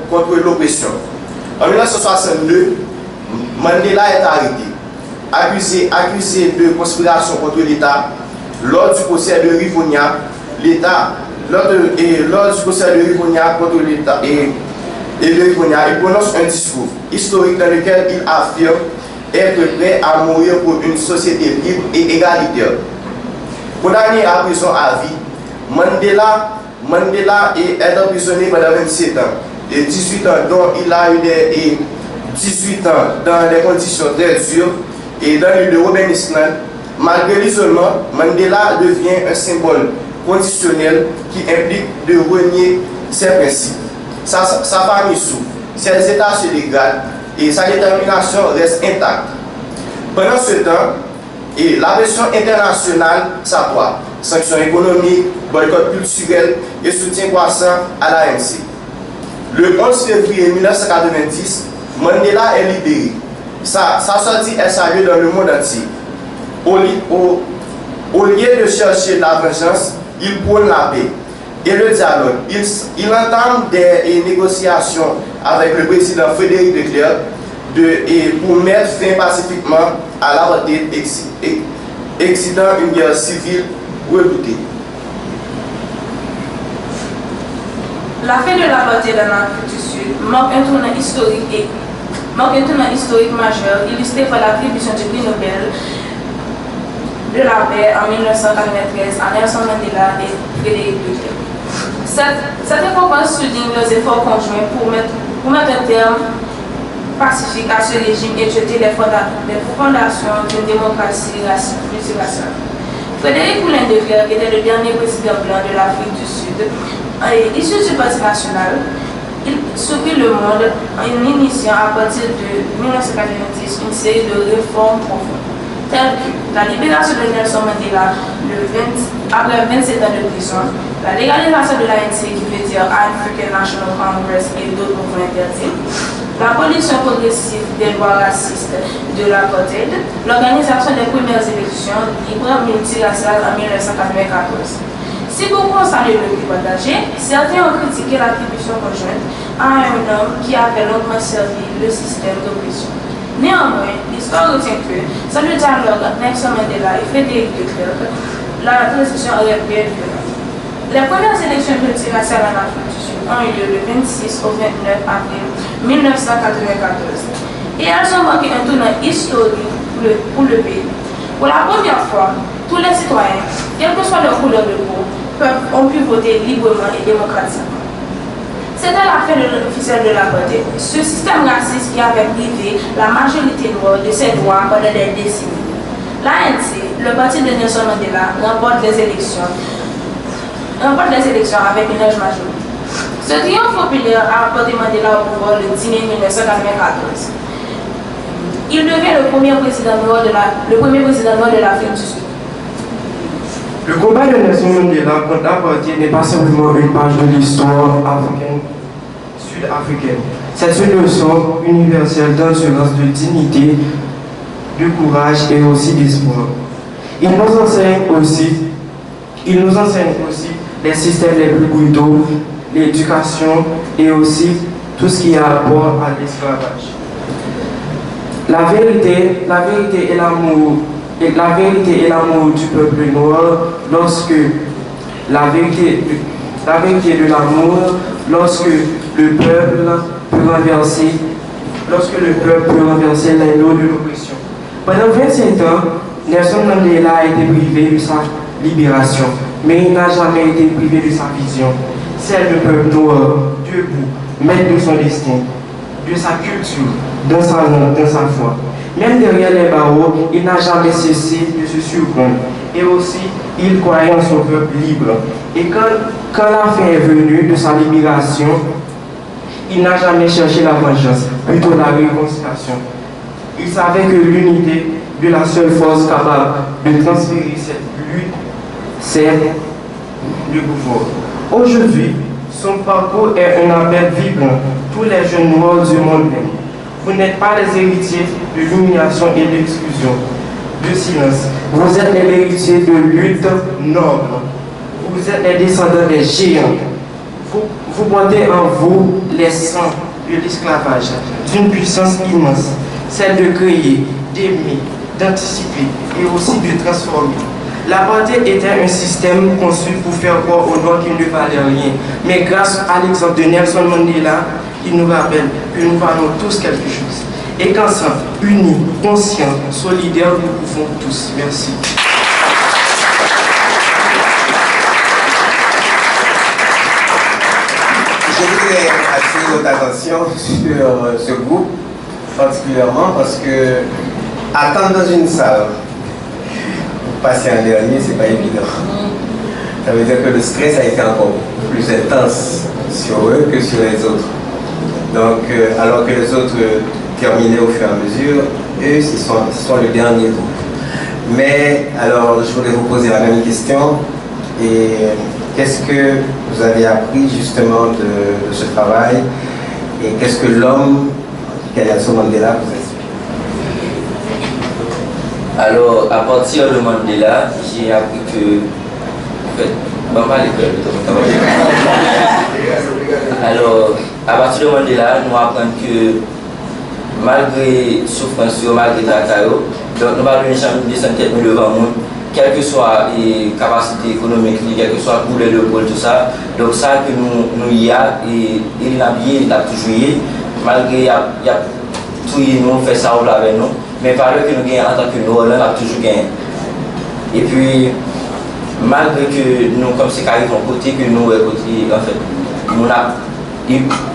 contre l'oppression. En 1962, Mandela est arrêté, accusé de conspiration contre l'État. Lors du procès de Rivonia, contre l'État il prononce un discours historique dans lequel il affirme être prêt à mourir pour une société libre et égalitaire. Condamné à prison à vie, Mandela est emprisonné pendant 27 ans et 18 ans dont il a eu 18 ans dans des conditions très dures et dans l'île de Robben Island. Malgré l'isolement, Mandela devient un symbole conditionnel qui implique de renier ses principes. Sa famille souffre, ses états se dégradent et sa détermination reste intacte. Pendant ce temps, la pression internationale s'accroît. Sanctions économiques, boycott culturel et soutien croissant à l'ANC. Le 11 février 1990, Mandela est libéré. Sa sortie est saluée dans le monde entier. Au lieu de chercher la vengeance, il prône la paix et le dialogue. Il entame des négociations avec le président Frédéric de Klerk pour mettre fin pacifiquement à l'apartheid, excitant une guerre civile redoutée. La fin de l'apartheid en Afrique du Sud marque un tournant historique majeur illustré par l'attribution du prix Nobel de la paix en 1993 à Nelson Mandela et Frédéric de Klerk. Cette récompense souligne nos efforts conjoints pour mettre un terme pacifique à ce régime et jeter les fondations d'une démocratie multiraciale. Frédéric Poulain de Klerk était le dernier président blanc de l'Afrique du Sud. Issu du Parti national, il surprit le monde en initiant à partir de 1990 une série de réformes profondes, telles que la libération de Nelson Mandela après 27 ans de prison, la légalisation de l'ANC qui veut dire African National Congress et d'autres mouvements interdits, l'abolition progressive des lois racistes de l'apartheid, l'organisation des premières élections libres multiraciales en 1994. Si beaucoup ont salué le prix partagé, certains ont critiqué l'attribution conjointe à un homme qui avait longuement servi le système d'oppression. Néanmoins, l'histoire retient que, sans le dialogue entre Nelson Mandela et Frédéric de Klerk, la transition aurait pu être violente. Les premières élections multiraciales en Afrique du Sud ont eu lieu le 26 au 29 avril 1994 et elles ont marqué un tournant historique pour le pays. Pour la première fois, tous les citoyens, quelle que soit leur couleur de peau, ont pu voter librement et démocratiquement. C'était la fin officielle de l'apartheid. Ce système raciste qui avait privé la majorité noire de ses droits pendant des décennies. L'ANC, le parti de Nelson Mandela, remporte les élections avec une large majorité. Ce triomphe populaire a apporté Mandela au pouvoir le 10 mai 1994. Il devient le premier président noir de l'Afrique du Sud. Le combat de Nelson Mandela contre l'apartheid n'est pas simplement une page de l'histoire sud-africaine. C'est une leçon universelle d'endurance, de dignité, de courage et aussi d'espoir. Il nous enseigne aussi les systèmes les plus brutaux, l'éducation et aussi tout ce qui a rapport à l'esclavage. La vérité et l'amour du peuple noir lorsque la vérité de l'amour lorsque le peuple peut renverser l'anneau de l'oppression. Pendant 25 ans, Nelson Mandela a été privé de sa libération, mais il n'a jamais été privé de sa vision, celle du peuple noir, debout, maître de son destin, de sa culture, dans sa langue, dans sa foi. Même derrière les barreaux, il n'a jamais cessé de se surprendre. Et aussi, il croyait en son peuple libre. Et quand la fin est venue de sa libération, il n'a jamais cherché la vengeance, plutôt la réconciliation. Il savait que l'unité de la seule force capable de transférer cette lutte, c'est le pouvoir. Aujourd'hui, son parcours est un appel vibrant. Tous les jeunes noirs du monde l'aiment. Vous n'êtes pas les héritiers de l'humiliation et de l'exclusion, de silence. Vous êtes les héritiers de lutte noble. Vous êtes les descendants des géants. Vous portez en vous les sangs de l'esclavage, d'une puissance immense, celle de créer, d'aimer, d'anticiper et aussi de transformer. L'apartheid était un système conçu pour faire croire aux Noirs qu'il ne valait rien. Mais grâce à l'exemple de Nelson Mandela, il nous rappelle que nous valons tous quelque chose. Et qu'ensemble, unis, conscients, solidaires, nous pouvons tous. Merci. Je voudrais attirer votre attention sur ce groupe, particulièrement parce que attendre dans une salle, passer en dernier, c'est pas évident. Ça veut dire que le stress a été encore plus intense sur eux que sur les autres. Donc, alors que les autres terminer au fur et à mesure. Eux, ce sont le dernier groupe. Mais alors, je voulais vous poser la même question. Et qu'est-ce que vous avez appris justement de ce travail? Et qu'est-ce que l'homme, Nelson Mandela, vous inspire? Alors, à partir de Mandela, j'ai appris que... En fait, alors, à partir de Mandela, nous apprenons que malgré souffrance, malgré travail, donc nous allons jamais descendre tête devant le monde, quelle que soit la capacité économique, quelle que soit la couleur de peau, tout ça. Donc ça que nous y a, et il a bien, il a toujours eu, malgré il y a tout nous fait ça avec nous, mais par que nous gagnons en tant que nous, on a toujours gagné. Et puis, malgré que nous, comme c'est carré de côté, que nous, côté, en fait, nous avons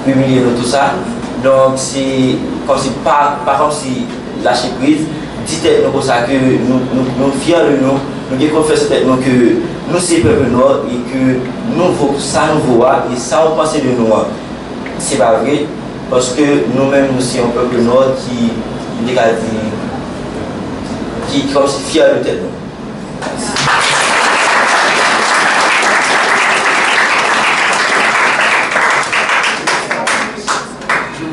humilié nous tout ça, donc c'est comme si, pas comme si lâcher prise, dites-nous pour ça que nous fiers de nous, nous devons confesser nous que nous sommes peuple noir et que nous, ça nous voit et ça on pense de nous, c'est pas vrai, parce que nous-mêmes nous sommes un peuple noir qui comme si fier de tête.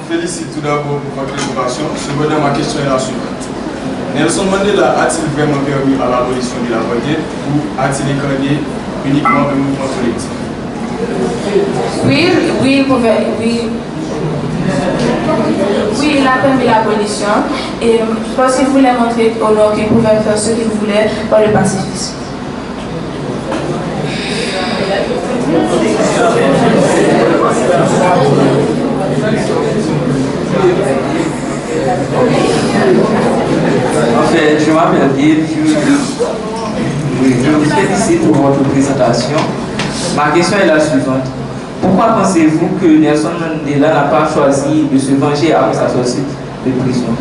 Félicite tout d'abord pour votre préparation. Cependant, ma question est la suivante. Nelson Mandela a-t-il vraiment permis à l'abolition de l'apartheid ou a-t-il incarné uniquement un mouvement collectif? Oui, il a permis l'abolition et je pense qu'il voulait montrer au Nord qu'il pouvait faire ce qu'il voulait par le pacifisme. En fait, je m'appelle Yves, je vous félicite pour votre présentation. Ma question est la suivante. Pourquoi pensez-vous que Nelson Mandela n'a pas choisi de se venger après sa sortie de prison?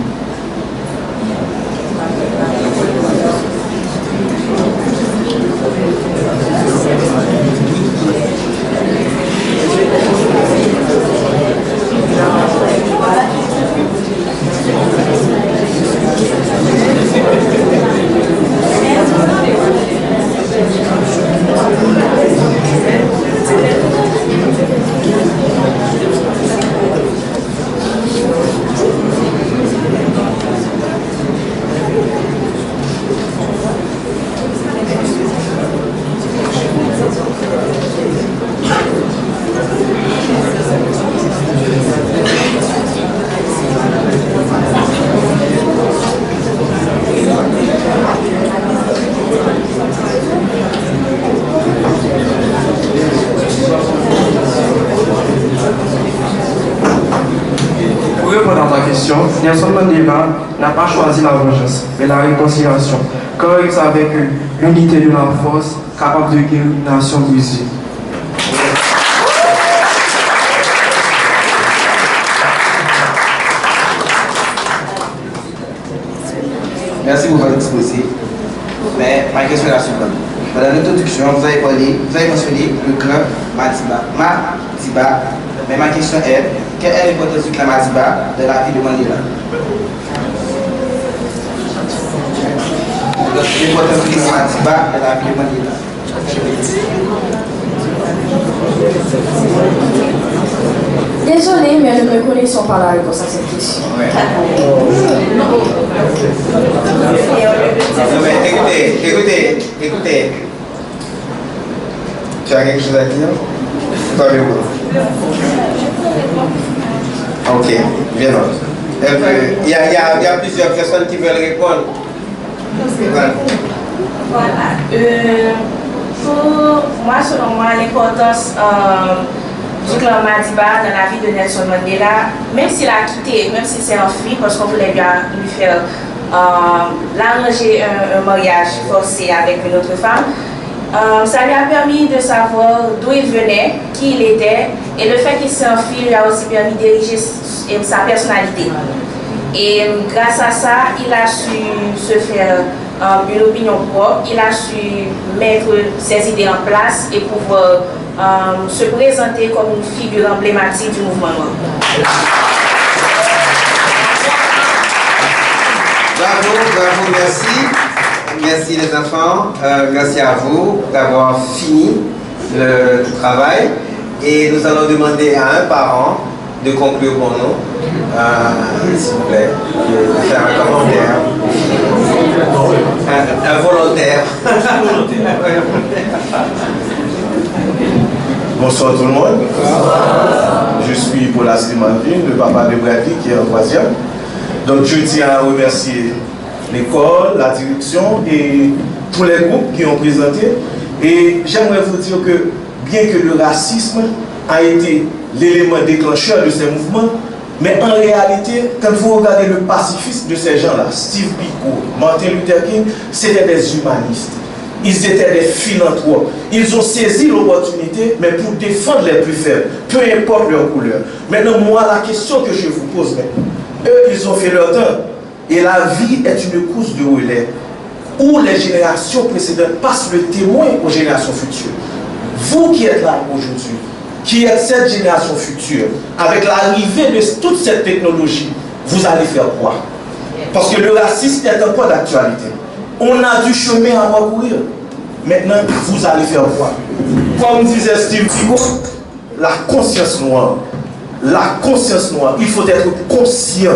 Nelson Mandela n'a pas choisi la vengeance, mais la réconciliation, car il savait que l'unité de la force capable de guérir une nation brisée. Merci pour votre exposé. Mais ma question est la suivante. Dans l'introduction, vous avez mentionné le clan Madiba. Mais ma question est, quelle est l'importance du clan Madiba de la vie de Mandela? L'importance du clan Madiba de la vie de Mandela. Désolé, mais nous ne connaissons pas la réponse à cette question. Écoutez. Tu as quelque chose à dire? Ok, bien. Il y a plusieurs personnes qui veulent répondre. Voilà. Pour moi, selon moi, l'importance du clan Madiba dans la vie de Nelson Mandela, même s'il a quitté, même s'il s'est enfui, parce qu'on voulait bien lui faire l'arranger un mariage forcé avec une autre femme, ça lui a permis de savoir d'où il venait, qui il était, et le fait qu'il s'est enfui lui a aussi permis de diriger sa personnalité. Et grâce à ça, il a su se faire une opinion propre, il a su mettre ses idées en place et pouvoir se présenter comme une figure emblématique du mouvement noir. Bravo, merci. Merci les enfants. Merci à vous d'avoir fini le travail. Et nous allons demander à un parent de conclure pour nous. S'il vous plaît, de faire un commentaire. Un volontaire. Bonsoir tout le monde. Je suis Paula Slimandine, le papa de Bradley qui est en troisième. Donc je tiens à remercier l'école, la direction et tous les groupes qui ont présenté. Et j'aimerais vous dire que bien que le racisme a été l'élément déclencheur de ces mouvements, mais en réalité, quand vous regardez le pacifisme de ces gens-là, Steve Biko, Martin Luther King, c'était des humanistes. Ils étaient des philanthropes. Ils ont saisi l'opportunité, mais pour défendre les plus faibles, peu importe leur couleur. Maintenant, moi, la question que je vous pose maintenant, eux, ils ont fait leur temps. Et la vie est une course de relais où les générations précédentes passent le témoin aux générations futures. Vous qui êtes là aujourd'hui, qui êtes cette génération future, avec l'arrivée de toute cette technologie, vous allez faire quoi? Parce que le racisme est encore d'actualité. On a du chemin à parcourir. Maintenant, vous allez faire quoi? Comme disait Steve Biko, la conscience noire. La conscience noire, il faut être conscient.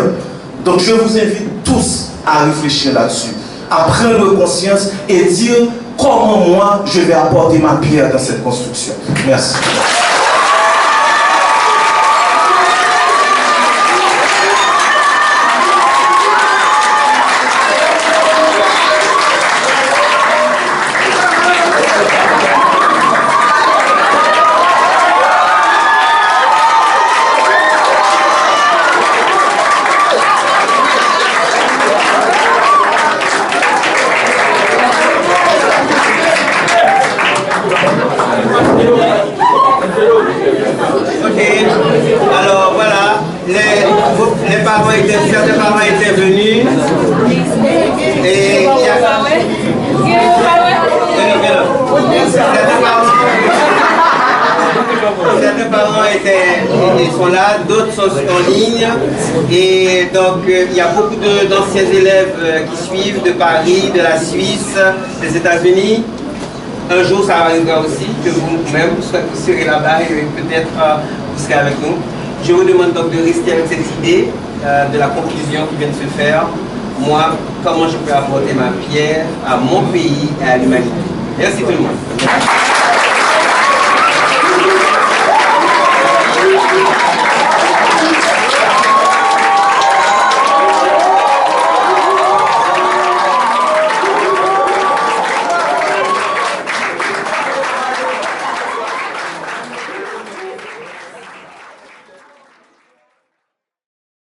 Donc je vous invite tous à réfléchir là-dessus, à prendre conscience et dire comment moi je vais apporter ma pierre dans cette construction. Merci. Certains parents étaient venus et certains parents sont là, d'autres sont en ligne et donc il y a beaucoup d'anciens élèves qui suivent de Paris, de la Suisse, des États-Unis. Un jour ça arrivera aussi que vous-même vous serez là-bas et peut-être vous serez avec nous. Je vous demande donc de rester avec cette idée de la conclusion qui vient de se faire. Moi, comment je peux apporter ma pierre à mon pays et à l'humanité. Merci tout le monde.